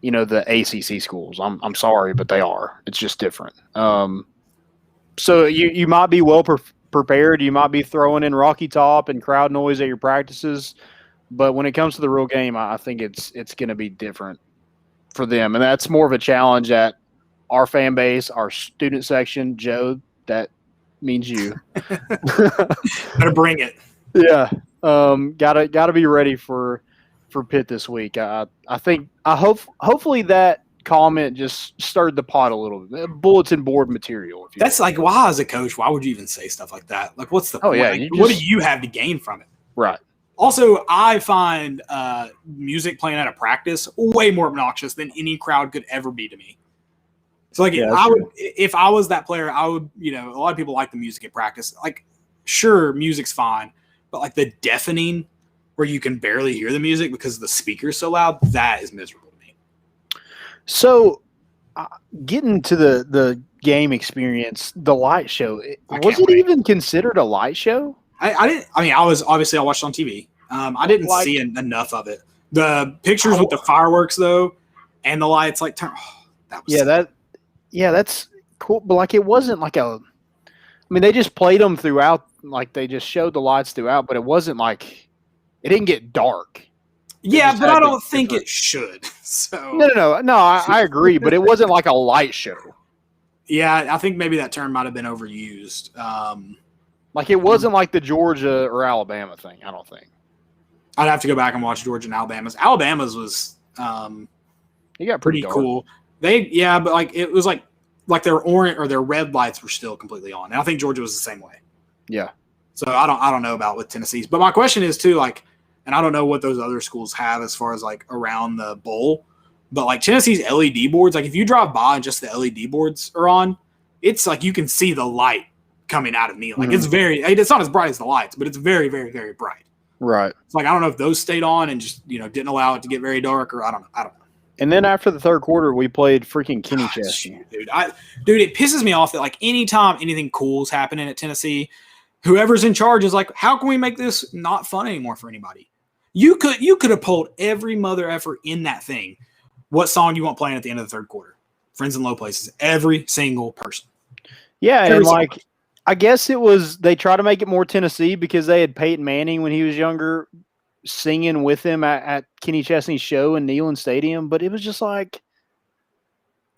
the ACC schools. I'm sorry, but they are. It's just different. So you might be well prepared. You might be throwing in Rocky Top and crowd noise at your practices, but when it comes to the real game, I think it's going to be different for them, and that's more of a challenge at our fan base, our student section. Joe, that means you. Better bring it. Yeah, gotta be ready for Pitt this week. Hopefully that comment just stirred the pot a little bit. Bulletin board material. That's like, why as a coach, why would you even say stuff like that? Like, what's the point? Yeah, like, what do you have to gain from it? Right. Also, I find music playing at a practice way more obnoxious than any crowd could ever be to me. So, like, if I was that player, I would, a lot of people like the music at practice. Like, sure, music's fine, but like the deafening where you can barely hear the music because the speaker's so loud, that is miserable to me. So, getting to the game experience, the light show, was it even considered a light show? I didn't. I mean, I watched it on TV. I didn't see enough of it. The pictures with the fireworks, though, and the lights, like, that's cool. But like, it wasn't like they just played them throughout. Like, they just showed the lights throughout, but it wasn't like it didn't get dark. Yeah, but I don't think it should. So no. I agree, but it wasn't like a light show. Yeah, I think maybe that term might have been overused. Like, it wasn't like the Georgia or Alabama thing, I don't think. I'd have to go back and watch Georgia and Alabama's. Alabama's was it got pretty cool. But like it was like their orange or their red lights were still completely on. And I think Georgia was the same way. Yeah. So I don't know about with Tennessee's. But my question is too, like, and I don't know what those other schools have as far as like around the bowl, but like Tennessee's LED boards, like if you drive by and just the LED boards are on, it's like you can see the light coming out of me. Like it's not as bright as the lights, but it's very, very, very bright. Right. It's like, I don't know if those stayed on and just, didn't allow it to get very dark, or I don't know. And then after the third quarter, we played freaking Kenny Chesney. Dude, it pisses me off that like anytime anything cool is happening at Tennessee, whoever's in charge is like, how can we make this not fun anymore for anybody? You could have pulled every mother effort in that thing. What song you want playing at the end of the third quarter? Friends in Low Places. Every single person. Yeah, and like, I guess it was, they try to make it more Tennessee because they had Peyton Manning when he was younger singing with him at Kenny Chesney's show in Neyland Stadium, but it was just like,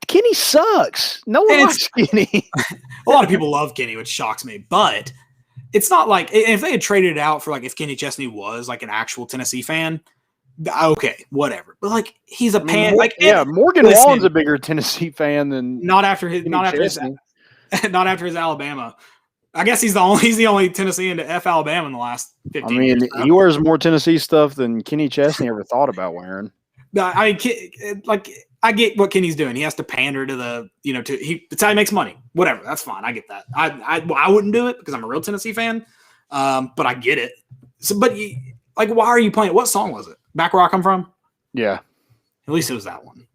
Kenny sucks. No one likes Kenny. A lot of people love Kenny, which shocks me, but it's not like, if they had traded it out for like, if Kenny Chesney was like an actual Tennessee fan, okay, whatever. But like, he's a Morgan Wallen's a bigger Tennessee fan than not after his Alabama. I guess he's the only Tennessean to F Alabama in the last 15 years. He wears more Tennessee stuff than Kenny Chesney ever thought about wearing. No, I mean, like, I get what Kenny's doing. He has to pander to the, it's how he makes money. Whatever, that's fine. I get that. I wouldn't do it because I'm a real Tennessee fan, but I get it. So, but like, why are you playing? What song was it? Back Where I Come From? Yeah. At least it was that one.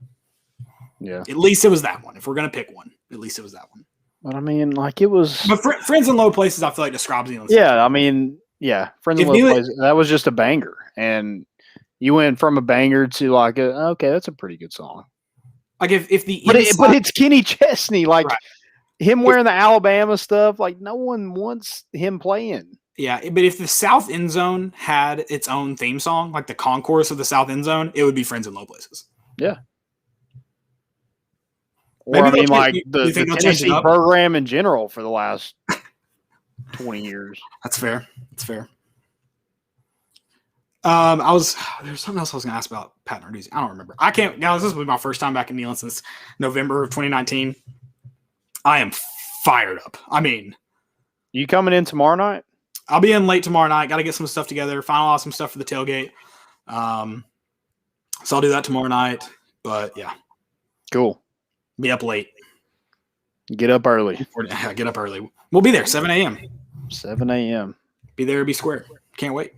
Yeah. At least it was that one. If we're gonna pick one, at least it was that one. But I mean, like, it was. But Friends in Low Places, I feel like describes the. Yeah, I mean, yeah, Friends in Low Places. That was just a banger, and you went from a banger to like, okay, that's a pretty good song. Like if the but it's Kenny Chesney, like him wearing the Alabama stuff. Like, no one wants him playing. Yeah, but if the South End Zone had its own theme song, like the concourse of the South End Zone, it would be Friends in Low Places. Yeah. Or maybe the Tennessee program in general for the last 20 years. That's fair. That's fair. There's something else I was going to ask about Pat Narduzzi. I don't remember. This will be my first time back in Neyland since November of 2019. I am fired up. I mean, you coming in tomorrow night? I'll be in late tomorrow night. Got to get some stuff together, finalize some stuff for the tailgate. So I'll do that tomorrow night. But yeah. Cool. Be up late. Get up early. Get up early. We'll be there 7 a.m. 7 a.m. Be there, be square. Can't wait.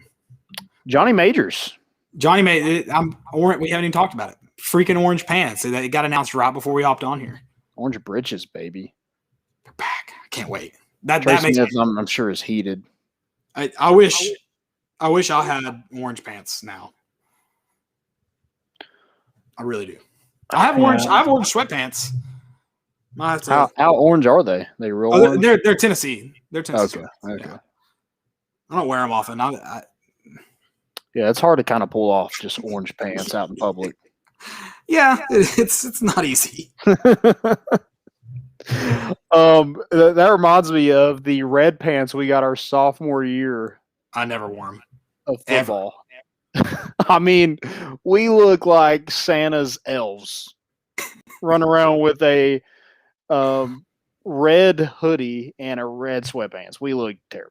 Johnny Majors. We haven't even talked about it. Freaking orange pants. It got announced right before we hopped on here. Orange britches, baby. They're back. I can't wait. That Tracy makes Smith, I'm sure is heated. I wish I wish I had orange pants now. I really do. I have orange sweatpants. How orange are they? They real orange? They're Tennessee. They're Tennessee. Okay. Yeah. I don't wear them often. Yeah, it's hard to kind of pull off just orange pants out in public. Yeah, it's not easy. That reminds me of the red pants we got our sophomore year I never wore them. of football. I mean, we look like Santa's elves. Run around with a red hoodie and a red sweatpants. We look terrible.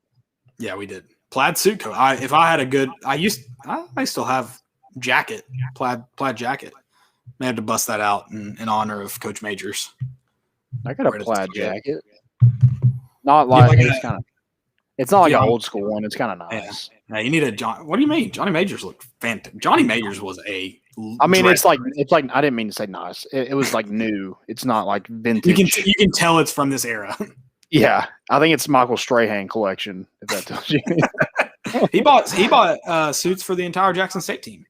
Yeah, we did. Plaid suit coat. If I had a good, I still have jacket, plaid jacket. I had to bust that out in honor of Coach Majors. I got a plaid jacket. Not like it's not like an old school one. It's kind of nice. Yeah, you need a John. What do you mean? Johnny Majors looked fantastic. Johnny Majors was a. I mean, it's like I didn't mean to say nice. It was like new. It's not like vintage. You can tell it's from this era. Yeah, I think it's Michael Strahan collection. If that tells you. He bought suits for the entire Jackson State team.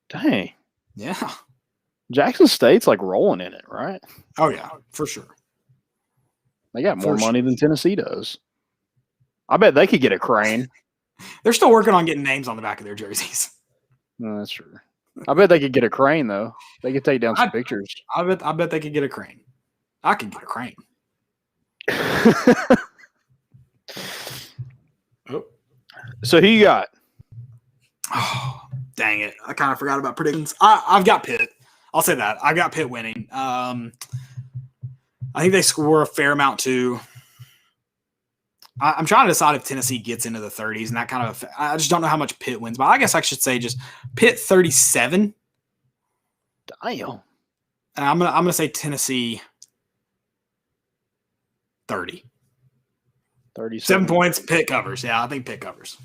Dang. Yeah. Jackson State's like rolling in it, right? Oh yeah, for sure. They got more money than Tennessee does. I bet they could get a crane. They're still working on getting names on the back of their jerseys. No, that's true. I bet they could get a crane though. They could take down some pictures. I bet they could get a crane. I could get a crane. So who you got? Oh, dang it. I kind of forgot about predictions. I've got Pitt. I'll say that. I've got Pitt winning. I think they score a fair amount too. I'm trying to decide if Tennessee gets into the 30s, and that kind of – I just don't know how much Pitt wins. But I guess I should say just Pitt 37. Damn. And I'm gonna say Tennessee 30. 7 points, Pitt covers. Yeah, I think Pitt covers.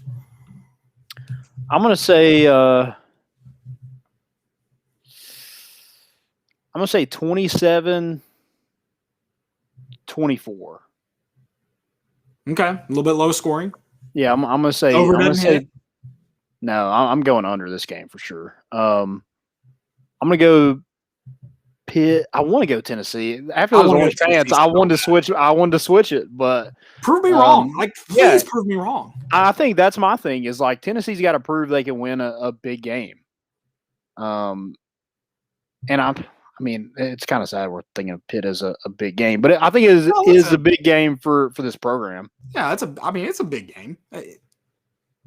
I'm going to say 27-24. Okay, a little bit low scoring. Yeah, I'm going to say over. No, I'm going under this game for sure. I'm going to go Pitt. I want to go Tennessee. After those orange pants, I wanted to switch it, but prove me wrong. Please prove me wrong. I think that's my thing. Is like Tennessee's got to prove they can win a big game. And I mean, it's kind of sad we're thinking of Pitt as a big game, but I think it is a big game for this program. Yeah, it's a big game. If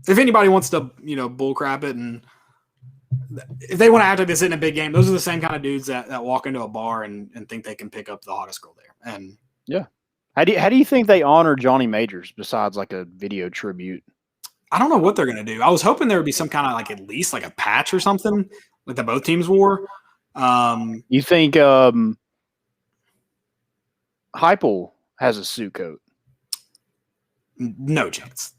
anybody wants to, bull crap it, and if they want to act like this isn't a big game, those are the same kind of dudes that walk into a bar and think they can pick up the hottest girl there. And yeah, how do you think they honor Johnny Majors besides like a video tribute? I don't know what they're gonna do. I was hoping there would be some kind of like at least like a patch or something like that both teams wore. You think Heupel has a suit coat? No chance.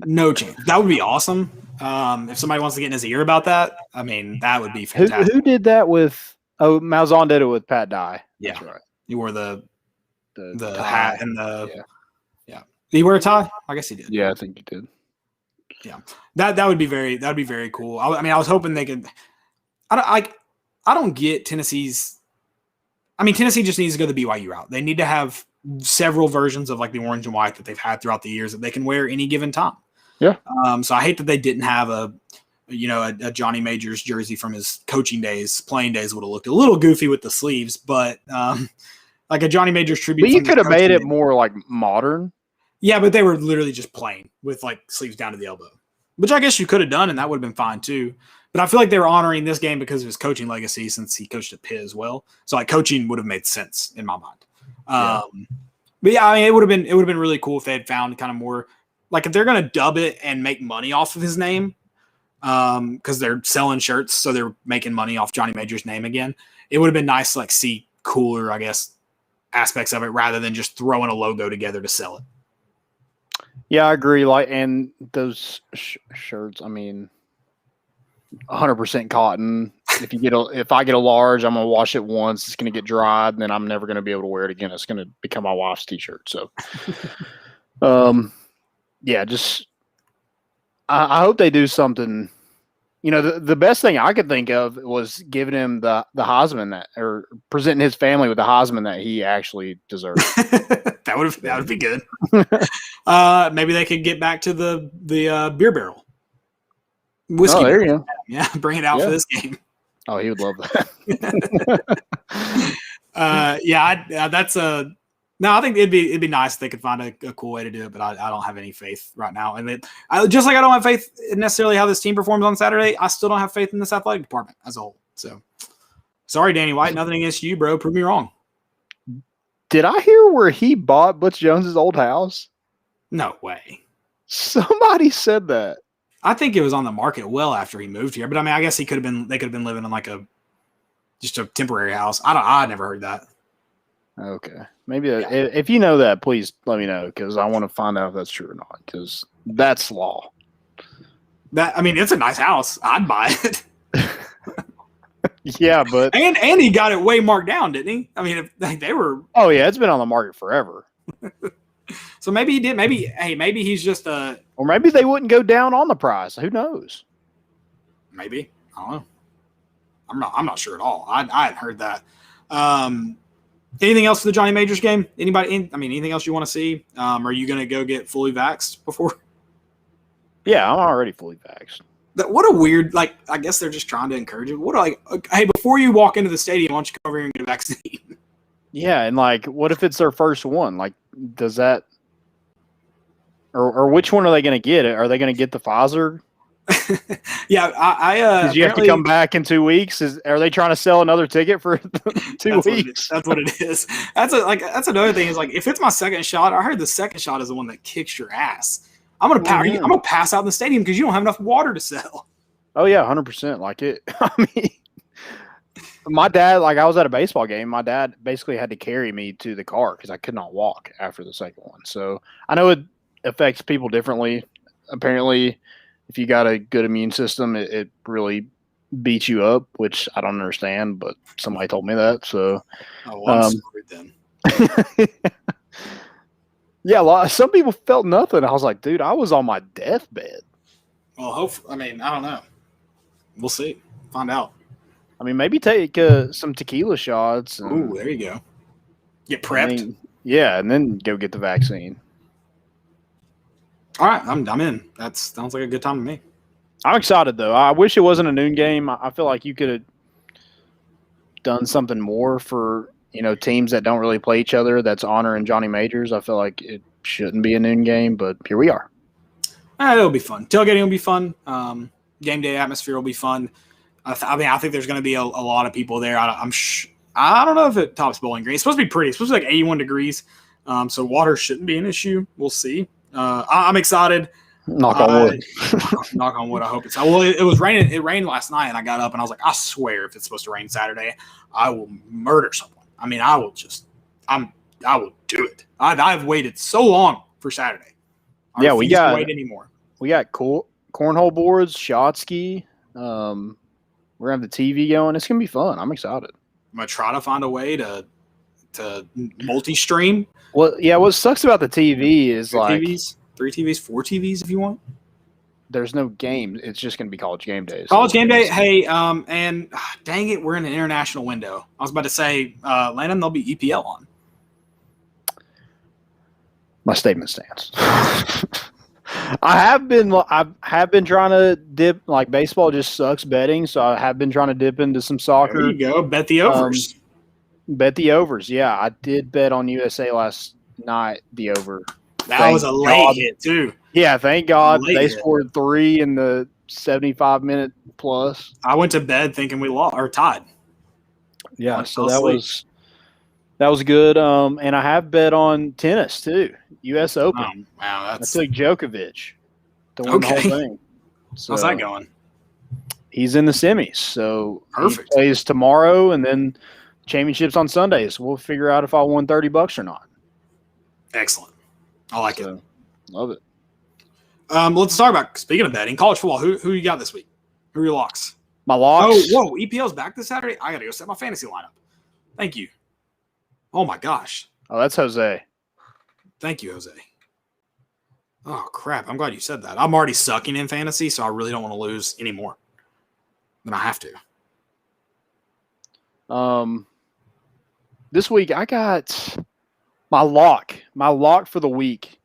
No chance. That would be awesome. If somebody wants to get in his ear about that, I mean, that would be fantastic. Who did that with? Oh, Malzahn did it with Pat Dye. Yeah, that's right. He wore the hat and the yeah. Did he wear a tie? I guess he did. Yeah, I think he did. Yeah, that would be very cool. I mean, I was hoping they could. I don't get Tennessee's. I mean, Tennessee just needs to go the BYU route. They need to have several versions of like the orange and white that they've had throughout the years that they can wear any given time. Yeah. So I hate that they didn't have a Johnny Majors jersey from his coaching days. Playing days would have looked a little goofy with the sleeves, but like a Johnny Majors tribute. But you could have made it more like modern. Yeah, but they were literally just plain with like sleeves down to the elbow, which I guess you could have done, and that would have been fine too. But I feel like they were honoring this game because of his coaching legacy, since he coached at Pitt as well. So like coaching would have made sense in my mind. But yeah, I mean, it would have been really cool if they had found kind of more like if they're going to dub it and make money off of his name, because they're selling shirts, so they're making money off Johnny Major's name again. It would have been nice to like see cooler, I guess, aspects of it rather than just throwing a logo together to sell it. Yeah, I agree. Like, and those shirts, I mean, 100% cotton. If I get a large, I'm gonna wash it once. It's gonna get dried, and then I'm never gonna be able to wear it again. It's gonna become my wife's t-shirt. So, yeah, just I hope they do something. You know, the best thing I could think of was giving him the Heisman or presenting his family with the Heisman that he actually deserved. that would be good. Maybe they could get back to the beer barrel. Whiskey. Oh, there you go. Yeah, bring it out for this game. Oh, he would love that. That's a. No, I think it'd be nice if they could find a cool way to do it, but I don't have any faith right now. And just like I don't have faith in necessarily how this team performs on Saturday, I still don't have faith in this athletic department as a whole. So, sorry, Danny White, nothing against you, bro. Prove me wrong. Did I hear where he bought Butch Jones's old house? No way. Somebody said that. I think it was on the market well after he moved here, but I mean, I guess they could have been living in like just a temporary house. I never heard that. Okay. Maybe if you know that, please let me know because I want to find out if that's true or not because that's law. It's a nice house. I'd buy it. Yeah, but and he got it way marked down, didn't he? I mean, if they were. Oh yeah, it's been on the market forever. So maybe he did. Maybe he's just a. Or maybe they wouldn't go down on the price. Who knows? Maybe I don't know. I'm not sure at all. I hadn't heard that. Anything else for the Johnny Majors game? Anything else you want to see? Are you going to go get fully vaxxed before? Yeah, I'm already fully vaxxed. What a weird, I guess they're just trying to encourage you. Hey, before you walk into the stadium, why don't you come over here and get a vaccine? Yeah, and what if it's their first one? Does that, or which one are they going to get? Are they going to get the Pfizer? Yeah, Because you have to come back in 2 weeks. Are they trying to sell another ticket for 2 weeks? That's what it is. That's another thing is if it's my second shot, I heard the second shot is the one that kicks your ass. I'm gonna pass out in the stadium because you don't have enough water to sell. Oh yeah, 100%. My dad, I was at a baseball game. My dad basically had to carry me to the car because I could not walk after the second one. So I know it affects people differently. Apparently, if you got a good immune system, it really beats you up, which I don't understand, but somebody told me that. So, I'm screwed then. Yeah, some people felt nothing. I was like, dude, I was on my deathbed. Well, I don't know. We'll see. Find out. Maybe take some tequila shots. Ooh, there you go. Get prepped. Yeah, and then go get the vaccine. All right, I'm in. That sounds like a good time to me. I'm excited, though. I wish it wasn't a noon game. I feel like you could have done something more for teams that don't really play each other that's honoring Johnny Majors. I feel like it shouldn't be a noon game, but here we are. It'll be fun. Tailgating will be fun. Game day atmosphere will be fun. I think there's going to be a lot of people there. I don't know if it tops Bowling Green. It's supposed to be pretty. It's supposed to be 81 degrees, so water shouldn't be an issue. We'll see. I'm excited. Knock on wood. Knock on wood. I hope it's. Well, it was raining. It rained last night, and I got up and I was like, I swear, if it's supposed to rain Saturday, I will murder someone. I will I will do it. I've waited so long for Saturday. I refuse to wait anymore. We got cornhole boards, shot ski. We're gonna have the TV going. It's gonna be fun. I'm excited. I'm gonna try to find a way to multi-stream. Well, yeah. What sucks about the TV is three TVs, 4 TVs if you want. There's no game. It's just going to be college game days. College game day. Hey, and dang it, we're in an international window. I was about to say, Landon, there'll be EPL on. My statement stands. I have been trying to dip. Baseball just sucks betting, so I have been trying to dip into some soccer. There you go. Bet the overs. Bet the overs. Yeah, I did bet on USA last night. The over. That was a late hit too. Yeah, thank God they scored 3 in the 75-minute plus. I went to bed thinking we lost or tied. Yeah, so that was good. And I have bet on tennis too. U.S. Open. Wow, I took Djokovic to win the whole thing. So how's that going? He's in the semis, so perfect. He plays tomorrow, and then championships on Sundays. We'll figure out if I won $30 or not. Excellent. I like it. Love it. Let's talk about, speaking of betting, college football. Who you got this week? Who are your locks? My locks. Oh, whoa! EPL's back this Saturday. I gotta go set my fantasy lineup. Thank you. Oh my gosh. Oh, that's Jose. Thank you, Jose. Oh, crap. I'm glad you said that. I'm already sucking in fantasy, so I really don't want to lose any more than I have to. This week I got my lock for the week.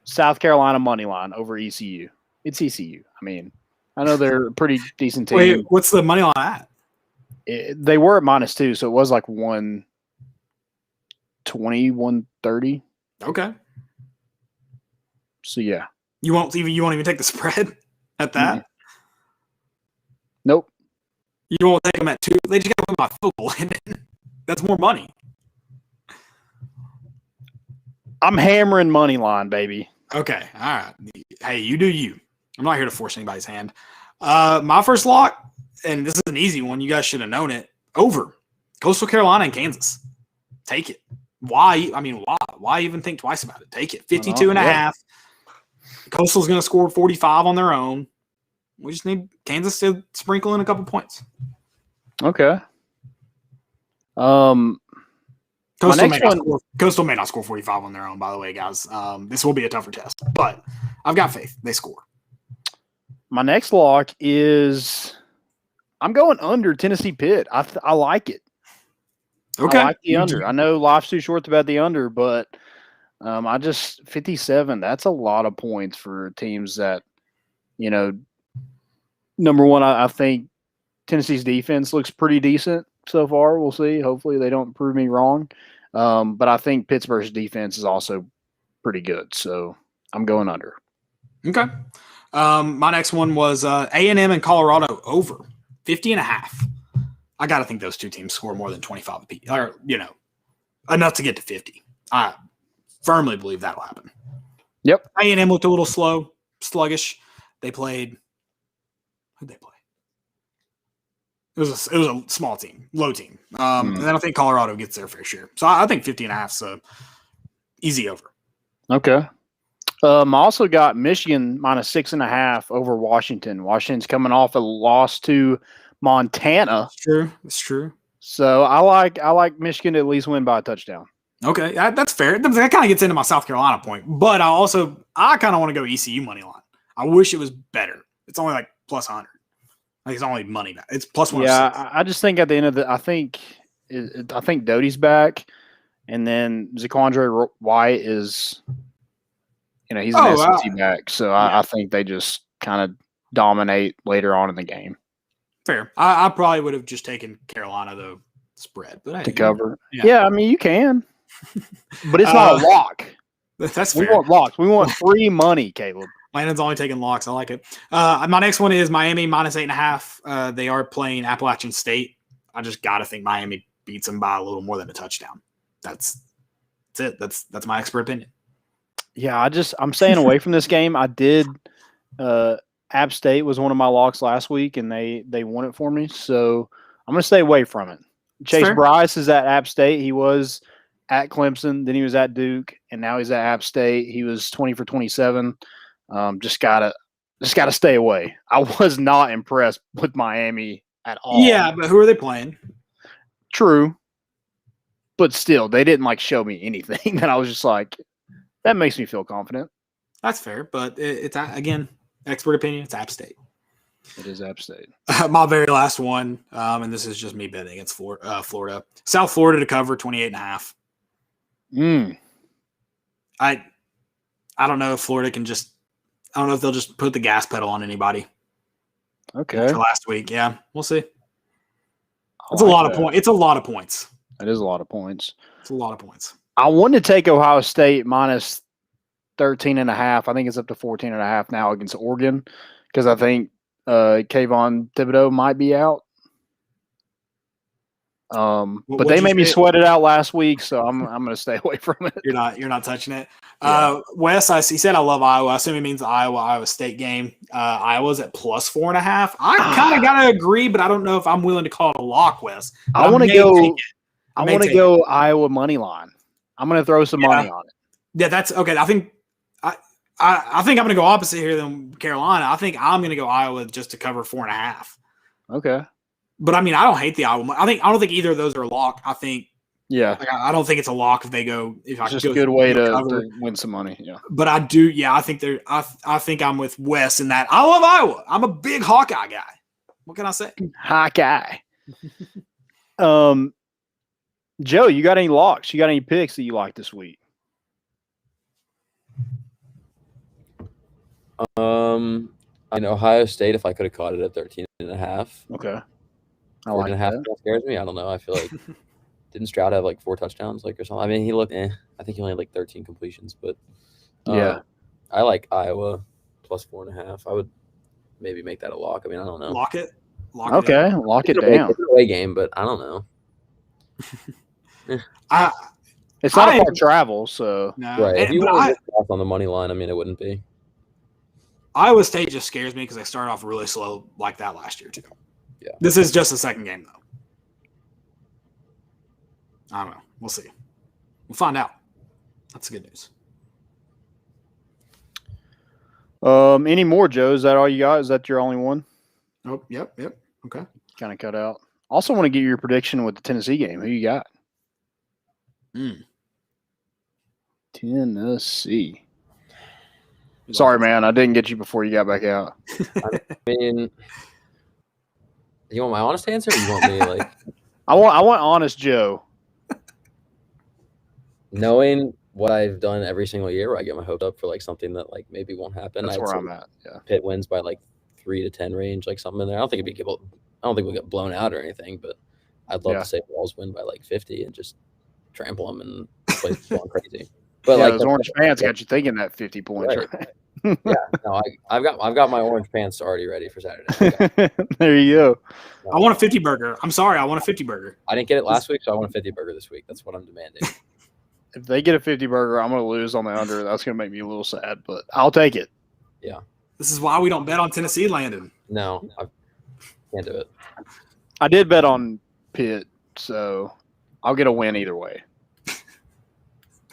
South Carolina money line over ECU. It's ECU. I mean, I know they're a pretty decent team. Wait, what's the money line at? They were at -2, so it was like 120, 130. Okay. So yeah. You won't even take the spread at that? Mm-hmm. Nope. You won't take them at 2. They just got to win by field goal. That's more money. I'm hammering money line, baby. Okay. All right. Hey, you do you. I'm not here to force anybody's hand. My first lock, and this is an easy one. You guys should have known it. Over. Coastal Carolina and Kansas. Take it. Why? I mean, why? Why even think twice about it? Take it. 52 and a half. Coastal's going to score 45 on their own. We just need Kansas to sprinkle in a couple points. Okay. Coastal may not score 45 on their own, by the way, guys. This will be a tougher test, but I've got faith. They score. My next lock is I'm going under Tennessee Pitt. I like it. Okay. I like the under. I know life's too short to bet the under, but I just 57. That's a lot of points for teams that, number one, I think Tennessee's defense looks pretty decent so far. We'll see. Hopefully they don't prove me wrong. But I think Pittsburgh's defense is also pretty good. So I'm going under. Okay. My next one was A&M and Colorado over 50 and a half. I got to think those two teams score more than 25 apiece, or, enough to get to 50. I firmly believe that'll happen. Yep. A&M looked a little slow, sluggish. They played – who'd they play? It was a small team, low team. And I don't think Colorado gets their fair share. So I think 50 and a half is easy over. Okay. I also got Michigan -6.5 over Washington. Washington's coming off a loss to Montana. It's true. So I like Michigan to at least win by a touchdown. Okay, that's fair. That kind of gets into my South Carolina point. But I kind of want to go ECU money line. I wish it was better. It's only like plus 100. Like it's only money back. It's plus 106. Yeah, I just think at the end of I think Doty's back, and then Zaquandre White is, he's an SEC back. So I think they just kind of dominate later on in the game. Fair. I probably would have just taken Carolina though spread, but to cover. Yeah, I mean you can, but it's not a lock. That's fair. We want locks. We want free money, Caleb. Landon's only taking locks. I like it. My next one is Miami -8.5. They are playing Appalachian State. I just got to think Miami beats them by a little more than a touchdown. That's it. That's my expert opinion. Yeah, I'm staying away from this game. I did. App State was one of my locks last week, and they won it for me. So I'm going to stay away from it. Chase Bryce is at App State. He was at Clemson. Then he was at Duke, and now he's at App State. He was 20 for 27. Just gotta stay away. I was not impressed with Miami at all. Yeah, but who are they playing? True, but still, they didn't show me anything that I was just like, that makes me feel confident. That's fair, but it's again expert opinion. It's App State. It is App State. My very last one, and this is just me betting against Florida. South Florida to cover 28.5. I don't know if Florida can just. I don't know if they'll just put the gas pedal on anybody. Okay. After last week, yeah, we'll see. It's a lot of points. It's a lot of points. It is a lot of points. It's a lot of points. I wanted to take Ohio State -13.5. I think it's up to 14.5 now against Oregon because I think Kayvon Thibodeau might be out. But they made me sweat it out last week, so I'm going to stay away from it. You're not touching it. Yeah. Wes, he said I love Iowa. I assume he means the Iowa State game. Iowa's at +4.5. I kind of got to agree, but I don't know if I'm willing to call it a lock, Wes. I want to go. I want to go Iowa money line. I'm going to throw some money on it. Yeah, that's okay. I think I'm going to go opposite here than Carolina. I think I'm going to go Iowa just to cover 4.5. Okay. But I mean, I don't hate the Iowa. I don't think either of those are a lock. I think Yeah. Like, I don't think it's a lock if they go. If It's just a good way to win some money. Yeah. But I do. Yeah, I think they're. I think I'm with Wes in that. I love Iowa. I'm a big Hawkeye guy. What can I say? Hawkeye. Joe, you got any locks? You got any picks that you like this week? I mean, Ohio State, if I could have caught it at 13.5. Okay. I like that. Scares me. I don't know. I feel like didn't Stroud have like 4 touchdowns or something? I mean, he looked I think he only had like 13 completions, but yeah. I like Iowa plus 4.5. I would maybe make that a lock. I mean, I don't know. Lock it. Lock it down. It's an away game, but I don't know. It's not a far travel, so no. Right. If you want to off on the money line, I mean, it wouldn't be. Iowa State just scares me because they started off really slow like that last year too. Yeah. This is just the second game though. I don't know. We'll see. We'll find out. That's the good news. Any more, Joe? Is that all you got? Is that your only one? Oh, yep. Okay. Kind of cut out. Also want to get your prediction with the Tennessee game. Who you got? Tennessee. Sorry, man. I didn't get you before you got back out. I mean, you want my honest answer or you want me like I want honest Joe. Knowing what I've done every single year where I get my hopes up for like something that like maybe won't happen. That's where I'm at. Yeah. Pitt wins by like 3 to 10 range, like something in there. I don't think we'll get blown out or anything, but I'd love to say Vols win by like 50 and just trample them and play going crazy. But yeah, like those orange pants got you thinking that 50 points. Right. Yeah, no, I've got my orange pants already ready for Saturday. There you go. I want a 50 burger. I'm sorry, I want a 50 burger. I didn't get it last week, so I want a 50 burger this week. That's what I'm demanding. If they get a 50 burger, I'm going to lose on the under. That's going to make me a little sad, but I'll take it. Yeah. This is why we don't bet on Tennessee, Landon. No, I can't do it. I did bet on Pitt, so I'll get a win either way.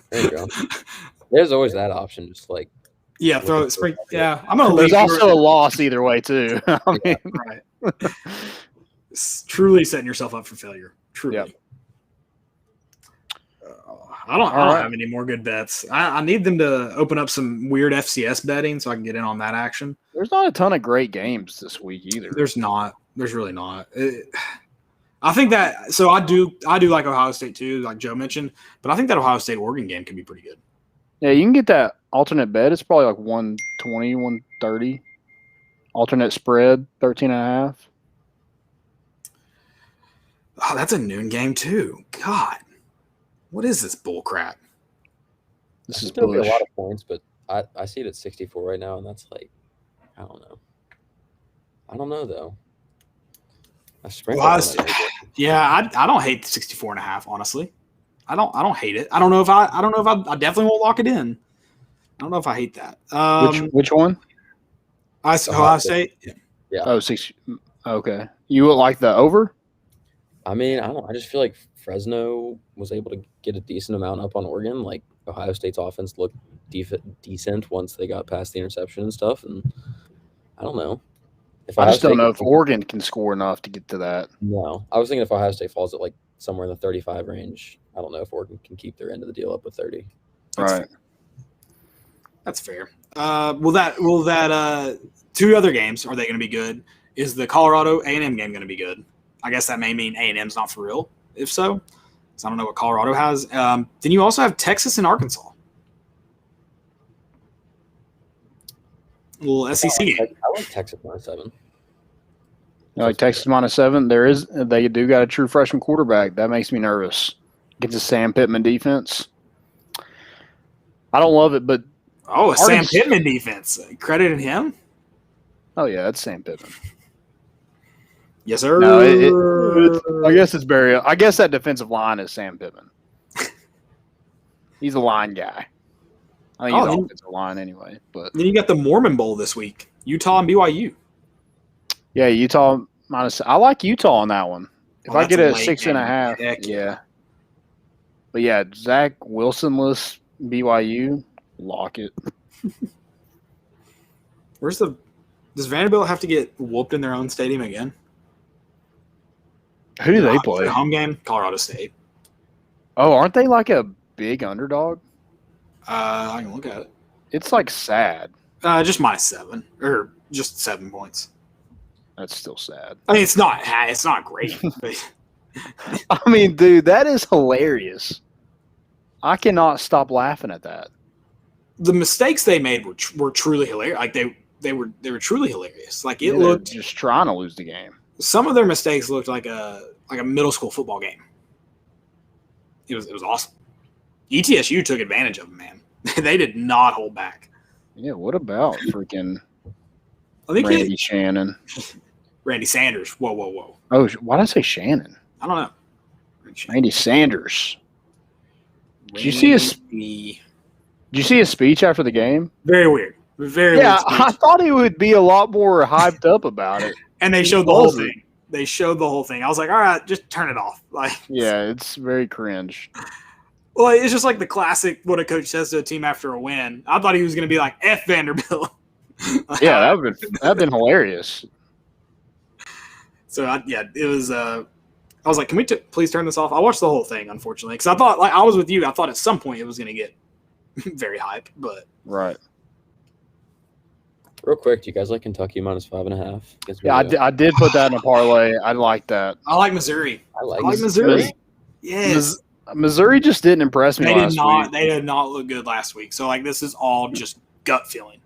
There you go. There's always that option, just like throw it spring. Yeah, I'm gonna. There's also a loss either way too. I mean, right. It's truly setting yourself up for failure. Truly. Yep. I don't have any more good bets. I need them to open up some weird FCS betting so I can get in on that action. There's not a ton of great games this week either. There's not. There's really not. I think that so I do like Ohio State too, like Joe mentioned, but I think that Ohio State Oregon game could be pretty good. Yeah, you can get that alternate bet. It's probably like 120, 130. Alternate spread, 13.5. Oh, that's a noon game too. God, what is this bull crap? This is still a lot of points, but I see it at 64 right now, and that's like, I don't know though. Yeah, I don't hate 64.5. Honestly, I don't hate it. I don't know if I definitely won't lock it in. I don't know if I hate that. Which one? Ohio State. Yeah. Oh, 60. Okay. You would like the over? I mean, I just feel like Fresno was able to get a decent amount up on Oregon. Like Ohio State's offense looked decent once they got past the interception and stuff. And I don't know. I just don't know if Oregon can score enough to get to that. No. I was thinking if Ohio State falls at like somewhere in the 35 range, I don't know if Oregon can keep their end of the deal up with 30. That's fair. Will that two other games, are they going to be good? Is the Colorado A&M game going to be good? I guess that may mean A&M's not for real, if so. Because I don't know what Colorado has. Then you also have Texas and Arkansas. Little SEC game. I like Texas -7. You like Texas -7? They do got a true freshman quarterback. That makes me nervous. Against a Sam Pittman defense. I don't love it, but Sam Pittman defense. Credited him? Oh yeah, that's Sam Pittman. Yes, sir. No, I guess it's Barry. I guess that defensive line is Sam Pittman. He's a line guy. I think he's the offensive line anyway. But then you got the Mormon Bowl this week. Utah and BYU. Yeah, Utah minus. I like Utah on that one. If I get a 6.5, yeah. But yeah, Zach Wilson-less BYU, lock it. Does Vanderbilt have to get whooped in their own stadium again? Who do they play? Home game, Colorado State. Oh, aren't they like a big underdog? I can look at it. It's like sad. Just -7 or just 7 points. That's still sad. I mean, it's not great. But I mean, dude, that is hilarious. I cannot stop laughing at that. the mistakes they made were truly hilarious. Like they were truly hilarious. Like it They're looked just trying to lose the game. Some of their mistakes looked like a middle school football game. It was awesome. ETSU took advantage of them, man. They did not hold back. Yeah, what about freaking I think Randy Shannon? Randy Sanders. Whoa. Oh, why did I say Shannon? I don't know. Randy Sanders. Did you see his speech after the game? Very weird. Very yeah, weird speech. I thought he would be a lot more hyped up about it. And they showed the whole thing. They showed the whole thing. I was like, all right, just turn it off. Like, yeah, it's very cringe. Well, it's just like the classic what a coach says to a team after a win. I thought he was going to be like, F Vanderbilt. Yeah, that'd been hilarious. So, it was I was like, can we please turn this off? I watched the whole thing, unfortunately, because I thought, like I was with you, I thought at some point it was going to get very hype, but. Right. Real quick, do you guys like Kentucky -5.5? Yeah, I did put that in a parlay. I like that. I like Missouri. I like Missouri. Yes. Missouri just didn't impress me last week. They did not look good last week. So, like, this is all just gut feeling.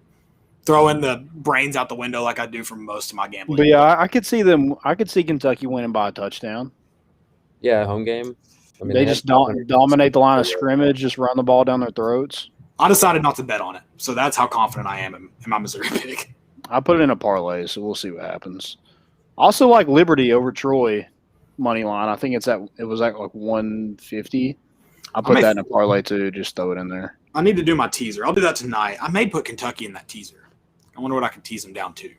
Throwing the brains out the window like I do for most of my gambling. But yeah, I could see them. I could see Kentucky winning by a touchdown. Yeah, home game. I mean, they just dominate the line of scrimmage, just run the ball down their throats. I decided not to bet on it, so that's how confident I am in my Missouri pick. I put it in a parlay, so we'll see what happens. Also, like Liberty over Troy money line. I think it was at like 150. I put that in a parlay too. Just throw it in there. I need to do my teaser. I'll do that tonight. I may put Kentucky in that teaser. I wonder what I can tease them down to.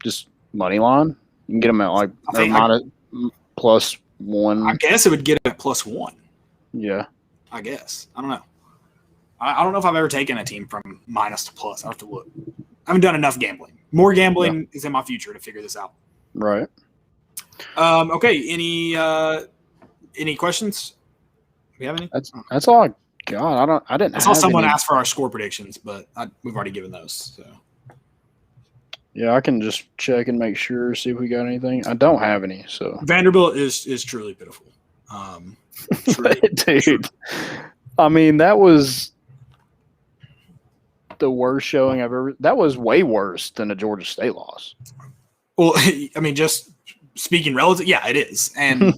Just money line. You can get them at like +1. I guess it would get it at +1. Yeah. I guess. I don't know. I don't know if I've ever taken a team from minus to plus. I have to look. I haven't done enough gambling. More gambling is in my future to figure this out. Right. Okay. Any questions? Do we have any? That's all I got. I didn't. I saw someone ask for our score predictions, but we've already given those. So. Yeah, I can just check and make sure, see if we got anything. I don't have any. So Vanderbilt is truly pitiful. Dude, I mean that was the worst showing I've ever. That was way worse than a Georgia State loss. Well, I mean, just speaking relative, yeah, it is, and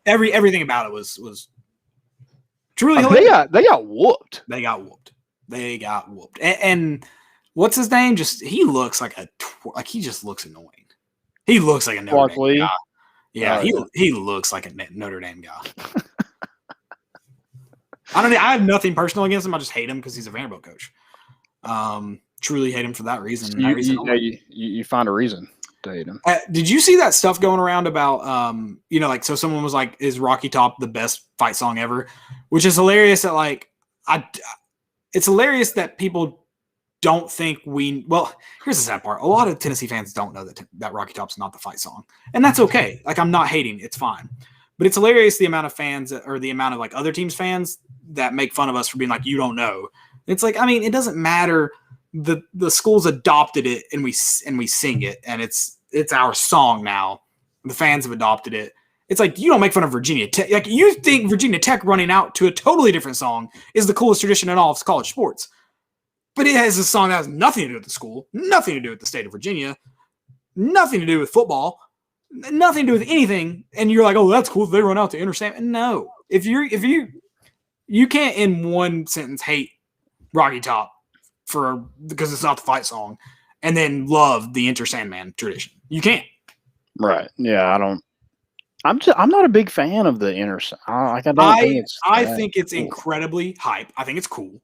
everything about it was truly hilarious. They got whooped. They got whooped. And what's his name? He looks like he just looks annoying. He looks like a Notre Dame guy. Yeah, he looks like a Notre Dame guy. I have nothing personal against him. I just hate him because he's a Vanderbilt coach. Truly hate him for that reason. You find a reason to hate him. Did you see that stuff going around about, so someone was like, is Rocky Top the best fight song ever? Which is hilarious that it's hilarious that people don't think well, here's the sad part. A lot of Tennessee fans don't know that Rocky Top's not the fight song. And that's okay. Like, I'm not hating. It's fine. But it's hilarious the amount of fans or the amount of like other teams fans that make fun of us for being like, you don't know. It's like, I mean, it doesn't matter. The schools adopted it and we sing it, and it's our song now. The fans have adopted it. It's like, you don't make fun of Virginia Tech. Like, you think Virginia Tech running out to a totally different song is the coolest tradition in all of college sports. But it has a song that has nothing to do with the school, nothing to do with the state of Virginia, nothing to do with football, nothing to do with anything. And you're like, oh, that's cool. They run out to Interstate. No, if you can't in one sentence hate Rocky Top because it's not the fight song, and then love the Enter Sandman tradition. You can't. Right. Yeah. I'm not a big fan of the Enter. I think it's incredibly hype. I think it's cool.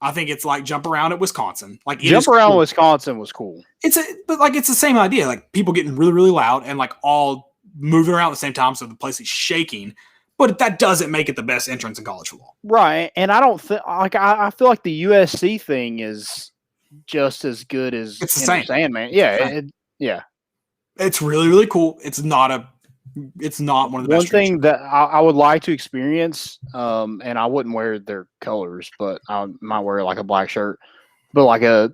I think it's like Jump Around at Wisconsin. Like, Jump Around Wisconsin was cool. It's the same idea. Like, people getting really, really loud and like all moving around at the same time, so the place is shaking. But that doesn't make it the best entrance in college football. Right. And I don't think I feel like the USC thing is just as good as it's the same. Sandman. Yeah. Yeah. It's really, really cool. It's not It's not one of the One best. thing that I would like to experience, and I wouldn't wear their colors, but I might wear like a black shirt, but like a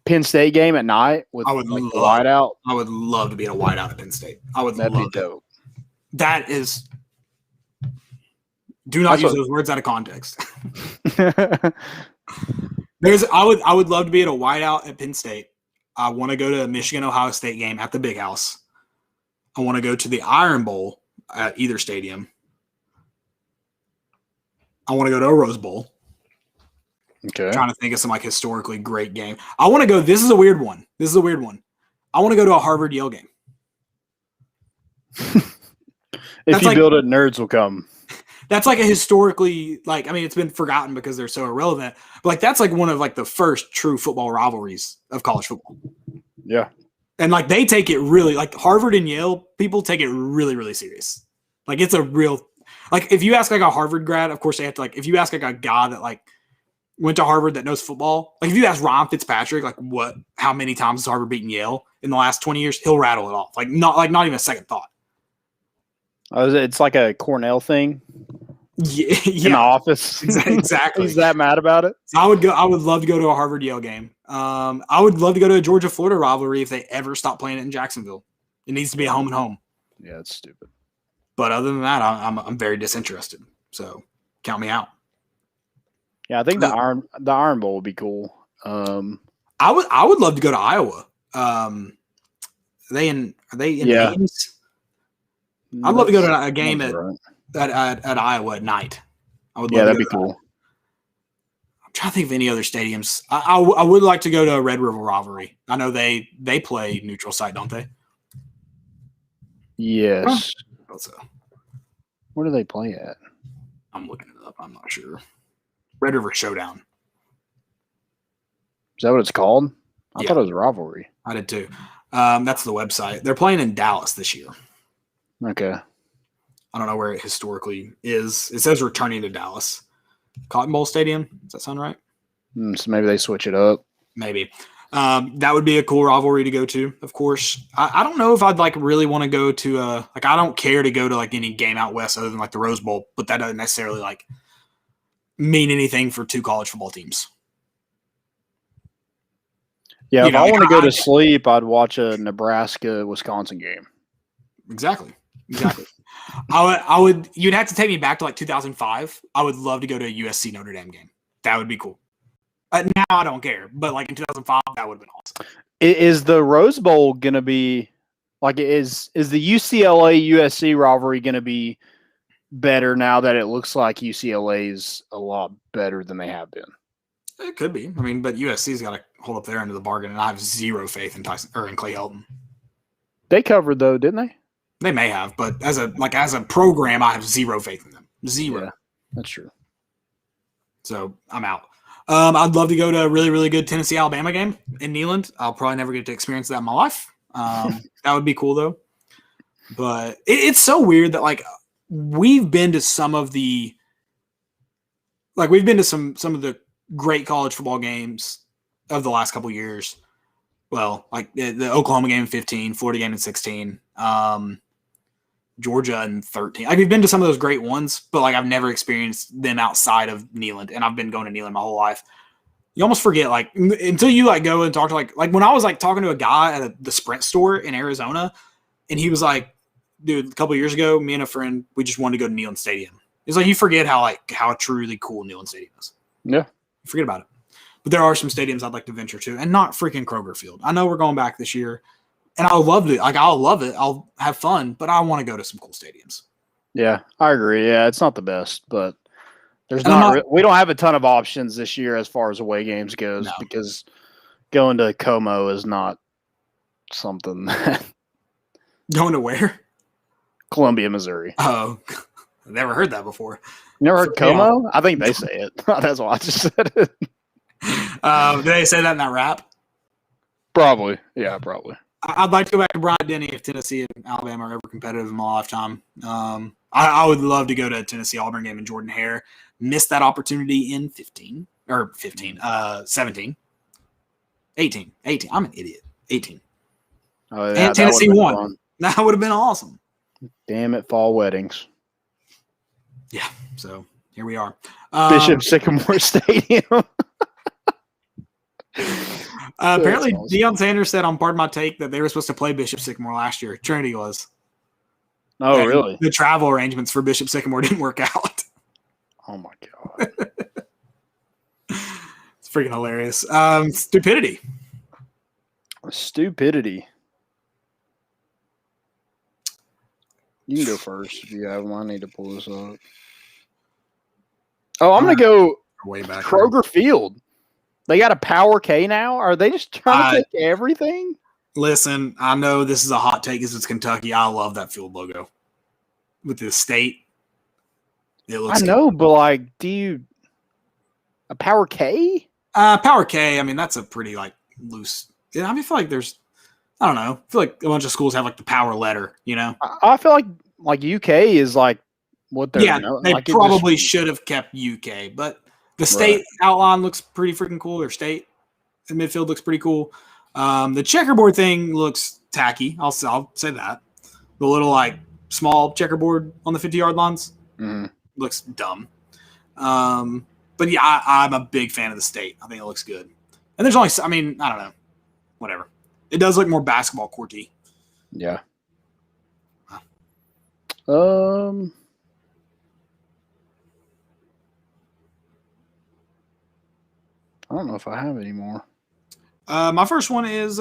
Penn State game at night with I would like love, the whiteout. I would love to be at a whiteout at Penn State. I would That'd love be dope. That is. Do not use those words out of context. I would love to be at a whiteout at Penn State. I want to go to a Michigan-Ohio State game at the Big House. I want to go to the Iron Bowl at either stadium. I want to go to a Rose Bowl. Okay. I'm trying to think of some like historically great game. I want to go. This is a weird one. I want to go to a Harvard-Yale game. If you build it, nerds will come. That's like a historically, like, I mean, it's been forgotten because they're so irrelevant. But like, that's like one of like the first true football rivalries of college football. Yeah. And like, they take it really, like Harvard and Yale people take it really, really serious. Like, it's a real, like, if you ask like a Harvard grad, of course they have to, like, if you ask like a guy that like went to Harvard that knows football, like if you ask Ron Fitzpatrick, like how many times has Harvard beaten Yale in the last 20 years, he'll rattle it off. Like not even a second thought. It's like a Cornell thing. Yeah. In the office. Exactly. He's that mad about it. So I would love to go to a Harvard Yale game. I would love to go to a Georgia Florida rivalry if they ever stop playing it in Jacksonville. It needs to be a home and home. Yeah, it's stupid. But other than that, I'm very disinterested. So count me out. Yeah, I think the Iron Bowl would be cool. I would love to go to Iowa. Are they in Ames? I'd love to go to a game at Iowa at night. I would love that'd be cool. I'm trying to think of any other stadiums. I would like to go to a Red River rivalry. I know they play neutral site, don't they? Yes. So. Where do they play at? I'm looking it up. I'm not sure. Red River Showdown. Is that what it's called? I Yeah. thought it was a rivalry. I did too. That's the website. They're playing in Dallas this year. Okay. I don't know where it historically is. It says returning to Dallas. Cotton Bowl Stadium. Does that sound right? So maybe they switch it up. Maybe. That would be a cool rivalry to go to, of course. I don't know if I'd like really want to go to like I don't care to go to like any game out west other than like the Rose Bowl, but that doesn't necessarily like mean anything for two college football teams. Yeah, if I want to go to sleep, I'd watch a Nebraska-Wisconsin game. Exactly. I would. You'd have to take me back to like 2005. I would love to go to a USC Notre Dame game. That would be cool. Now I don't care, but like in 2005, that would have been awesome. Is the Rose Bowl gonna be like? Is the UCLA USC rivalry gonna be better now that it looks like UCLA is a lot better than they have been? It could be. I mean, but USC's got to hold up their end of the bargain, and I have zero faith in in Clay Helton. They covered though, didn't they? They may have, but as a program, I have zero faith in them. Zero. Yeah, that's true. So I'm out. I'd love to go to a really, really good Tennessee-Alabama game in Neyland. I'll probably never get to experience that in my life. That would be cool though. But it's so weird that like we've been to some of the great college football games of the last couple of years. Well, like the Oklahoma game in 15, Florida game in 16, Georgia in 13. Like we've been to some of those great ones, but like I've never experienced them outside of Neyland, and I've been going to Neyland my whole life. You almost forget like until you like go and talk to like when I was like talking to a guy at the Sprint store in Arizona, and he was like, dude, a couple of years ago, me and a friend, we just wanted to go to Neyland Stadium. It's like you forget how truly cool Neyland Stadium is. Yeah. Forget about it. But there are some stadiums I'd like to venture to, and not freaking Kroger Field. I know we're going back this year, and I'll love it. Like I'll love it. I'll have fun, but I want to go to some cool stadiums. Yeah, I agree. Yeah, it's not the best, but there's we don't have a ton of options this year as far as away games goes because going to Como is not something. Going to where? Columbia, Missouri. Oh, I've never heard that before. You never heard Como? Yeah. I think they say it. That's why I just said it. Did they say that in that rap? Probably. Yeah, probably. I'd like to go back to Bryant Denny if Tennessee and Alabama are ever competitive in my lifetime. I would love to go to a Tennessee-Auburn game in Jordan Hare. Missed that opportunity in 17. 18. I'm an idiot. 18. Oh, yeah, and Tennessee won. That would have been awesome. Damn it, fall weddings. Yeah, so here we are. Bishop Sycamore Stadium. Apparently, awesome. Deion Sanders said on Pardon My Take that they were supposed to play Bishop Sycamore last year. Trinity was. Oh, And really? the travel arrangements for Bishop Sycamore didn't work out. Oh, my God. It's freaking hilarious. Stupidity. Stupidity. You can go first if you have them. I need to pull this up. Oh, I'm going to go Way back. Kroger Field. They got a Power K now? Are they just trying to take everything? Listen, I know this is a hot take because it's Kentucky. I love that field logo with the state. It looks I know, but like, a Power K? Power K. I mean, that's a pretty like loose. I feel like there's, I don't know. I feel like a bunch of schools have like the power letter. You know, I feel like UK is like what they're. Yeah, they like probably should have kept UK, but the state outline looks pretty freaking cool. Their state in midfield looks pretty cool. The checkerboard thing looks tacky. I'll say that. The little like small checkerboard on the 50-yard lines looks dumb. But yeah, I'm a big fan of the state. I think it looks good. And there's only, I mean, I don't know, whatever. It does look more basketball courty. Yeah. I don't know if I have any more. My first one is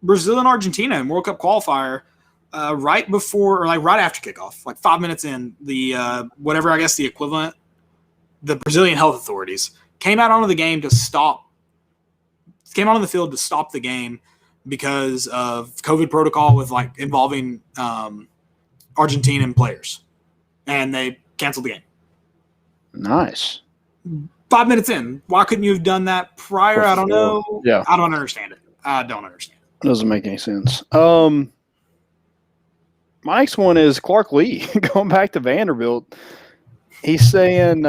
Brazil and Argentina in World Cup qualifier. Right before, or like right after kickoff, like 5 minutes in, the whatever, I guess the equivalent, the Brazilian health authorities came out onto the game to stop. Came onto the field to stop the game because of COVID protocol with like involving Argentinian players, and they canceled the game. Nice. 5 minutes in, why couldn't you have done that prior? I don't know. Yeah, I don't understand it. I don't understand it. Doesn't make any sense. My next one is Clark Lee going back to Vanderbilt. He's saying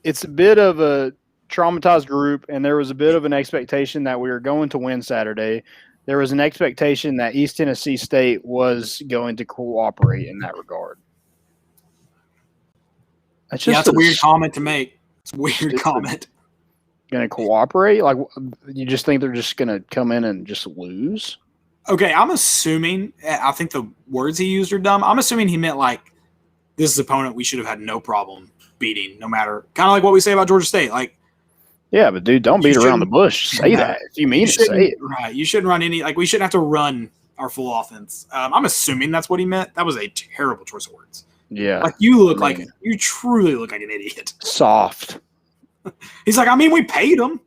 it's a bit of a traumatized group, and there was a bit of an expectation that we were going to win Saturday. There was an expectation that East Tennessee State was going to cooperate in that regard. That's just that's a weird comment to make. It's a weird comment. Going to cooperate? Like, you just think they're just going to come in and just lose? Okay, I'm assuming, I think the words he used are dumb. I'm assuming he meant like, this is an opponent we should have had no problem beating, no matter, kind of like what we say about Georgia State. Like, yeah, but dude, don't beat around the bush. Say that. If you mean it, say it. Right. You shouldn't run any, like, we shouldn't have to run our full offense. I'm assuming that's what he meant. That was a terrible choice of words. Yeah. Like, you truly look like an idiot. Soft. He's like, I mean, we paid them.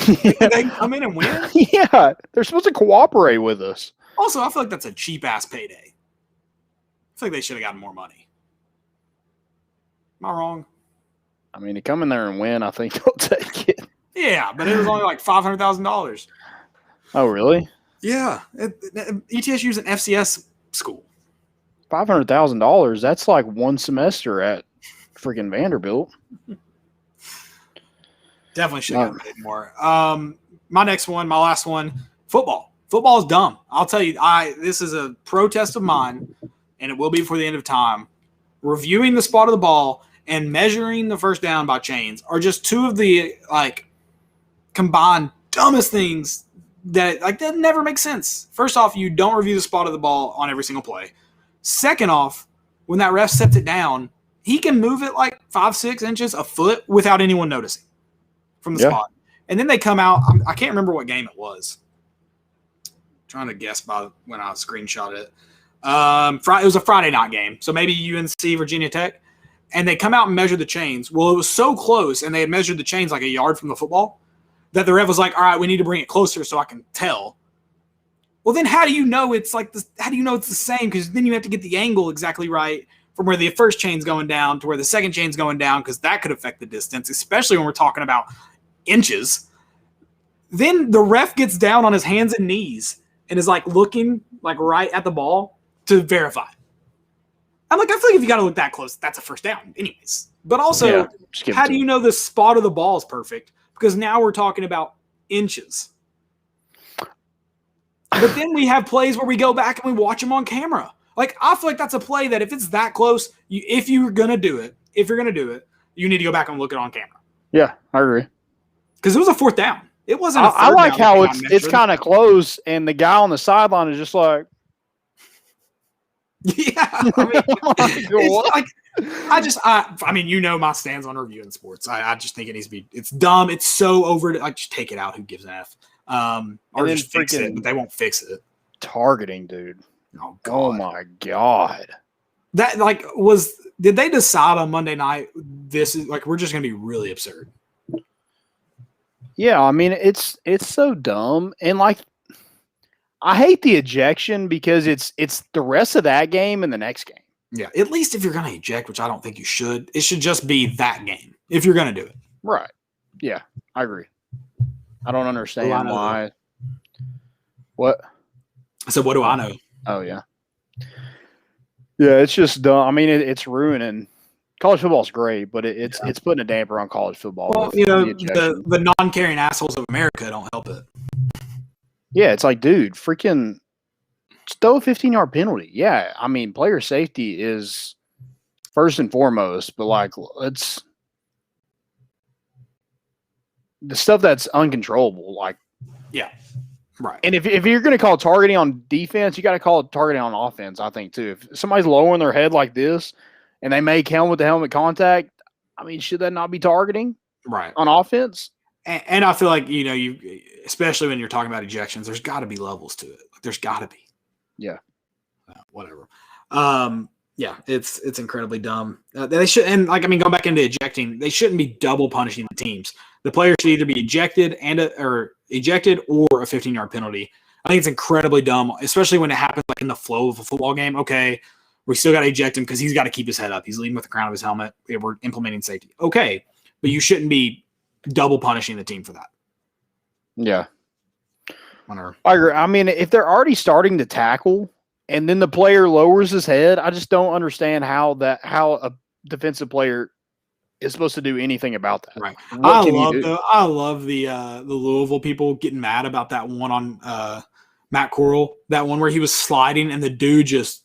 They can come in and win. Yeah, they're supposed to cooperate with us. Also, I feel like that's a cheap-ass payday. I feel like they should have gotten more money. Am I wrong? I mean, to come in there and win, I think they'll take it. Yeah, but it was only like $500,000. Oh, really? Yeah. ETSU is an FCS school. $500,000. That's like one semester at freaking Vanderbilt. Definitely should have gotten paid more. My next one, my last one, football. Football is dumb. I'll tell you, this is a protest of mine, and it will be before the end of time. Reviewing the spot of the ball and measuring the first down by chains are just two of the like combined dumbest things that never make sense. First off, you don't review the spot of the ball on every single play. Second off, when that ref sets it down, he can move it like 5-6 inches a foot without anyone noticing from the spot. And then they come out. I can't remember what game it was. I'm trying to guess by when I screenshot it. It was a Friday night game, so maybe UNC Virginia Tech. And they come out and measure the chains. Well, it was so close, and they had measured the chains like a yard from the football, that the ref was like, all right, we need to bring it closer so I can tell. Well, then how do you know it's like this? How do you know it's the same? Because then you have to get the angle exactly right from where the first chain's going down to where the second chain's going down, because that could affect the distance, especially when we're talking about inches. Then the ref gets down on his hands and knees and is like looking like right at the ball to verify. I'm like, I feel like if you got to look that close, that's a first down anyways. But also, how do you know the spot of the ball is perfect? Because now we're talking about inches. But then we have plays where we go back and we watch them on camera. Like, I feel like that's a play that if it's that close, if you're going to do it, you need to go back and look it on camera. Yeah, I agree. Because it was a fourth down. It wasn't. I like how it's kind of close, and the guy on the sideline is just like, yeah. I mean, it's like, I mean, you know my stance on reviewing sports. I just think it needs to be. It's dumb. It's so over. Like, just take it out. Who gives an F? Or just fix it, but they won't fix it. Targeting, dude. Oh, God. Oh my God. That did they decide on Monday night? This is like, we're just gonna be really absurd. Yeah, I mean it's so dumb, and like I hate the ejection because it's the rest of that game and the next game. Yeah, at least if you're gonna eject, which I don't think you should, it should just be that game if you're gonna do it. Right. Yeah, I agree. I don't understand why. What? I said, what do I know? Oh yeah. Yeah, it's just dumb. I mean, it's ruining. College football's great, but it's putting a damper on college football. Well, the non-caring assholes of America don't help it. Yeah, it's like, dude, freaking just throw a 15-yard penalty. Yeah, I mean, player safety is first and foremost, but like, it's the stuff that's uncontrollable. Like, yeah, right. And if you're going to call targeting on defense, you got to call it targeting on offense, I think, too. If somebody's lowering their head like this and they make helmet-to-helmet contact, I mean, should that not be targeting on offense? And I feel like, you especially when you're talking about ejections, there's got to be levels to it. Like, there's got to be. Yeah. Whatever. Yeah, it's incredibly dumb. They should, and like, I mean, going back into ejecting, they shouldn't be double punishing the teams. The players should either be ejected or a 15-yard penalty. I think it's incredibly dumb, especially when it happens like in the flow of a football game. Okay, we still got to eject him because he's got to keep his head up. He's leading with the crown of his helmet. We're implementing safety. Okay, but you shouldn't be double punishing the team for that. Yeah. I agree. I mean, if they're already starting to tackle and then the player lowers his head, I just don't understand how a defensive player is supposed to do anything about that. Right. I love the Louisville people getting mad about that one on Matt Corral, that one where he was sliding and the dude just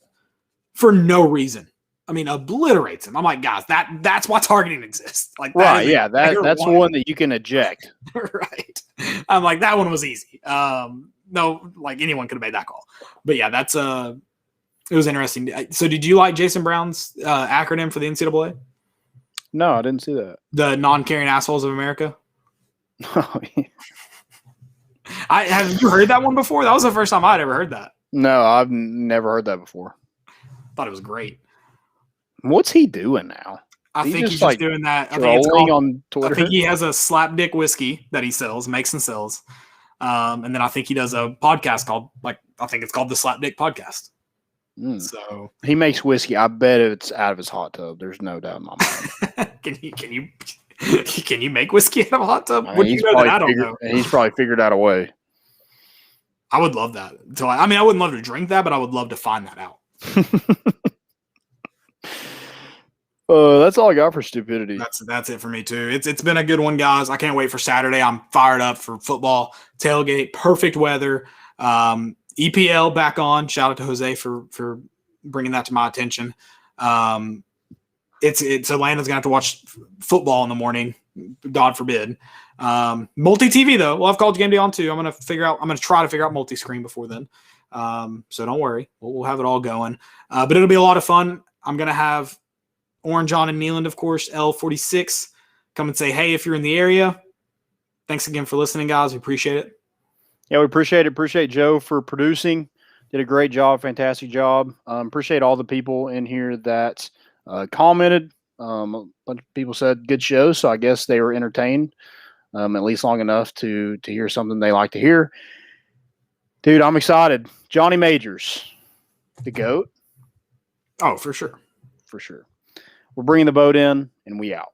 for no reason, I mean, obliterates him. I'm like, guys, that's why targeting exists. Like, right, yeah, that's one that you can eject. Right. I'm like, that one was easy. No, like anyone could have made that call. But yeah, that's it was interesting. So did you like Jason Brown's acronym for the NCAA? No, I didn't see that. The non-caring assholes of America. Oh, yeah. Have you heard that one before? That was the first time I'd ever heard that. No, I've never heard that before. Thought it was great. What's he doing now? I think he's just doing that. On Twitter. I think he has a slap dick whiskey that he makes and sells. And then I think he does a podcast called, I think it's called the Slap Dick Podcast. So he makes whiskey. I bet it's out of his hot tub. There's no doubt in my mind. Can you make whiskey out of a hot tub? I don't know. He's probably figured out a way. I would love that. So I wouldn't love to drink that, but I would love to find that out. That's all I got for stupidity. That's it for me too. It's been a good one, guys. I can't wait for Saturday. I'm fired up for football, tailgate, perfect weather. EPL back on. Shout out to Jose for bringing that to my attention. It's Atlanta's gonna have to watch football in the morning. God forbid. Multi-TV though. We'll have College Game Day on too. I'm gonna try to figure out multi-screen before then. So don't worry. We'll have it all going. But it'll be a lot of fun. I'm gonna have Orange on and Neeland, of course, L46. Come and say hey if you're in the area. Thanks again for listening, guys. We appreciate it. Yeah, we appreciate it. Appreciate Joe for producing. Did a great job, fantastic job. Appreciate all the people in here that commented. A bunch of people said good show, so I guess they were entertained at least long enough to hear something they like to hear. Dude, I'm excited. Johnny Majors, the GOAT. Oh, for sure. For sure. We're bringing the boat in, and we out.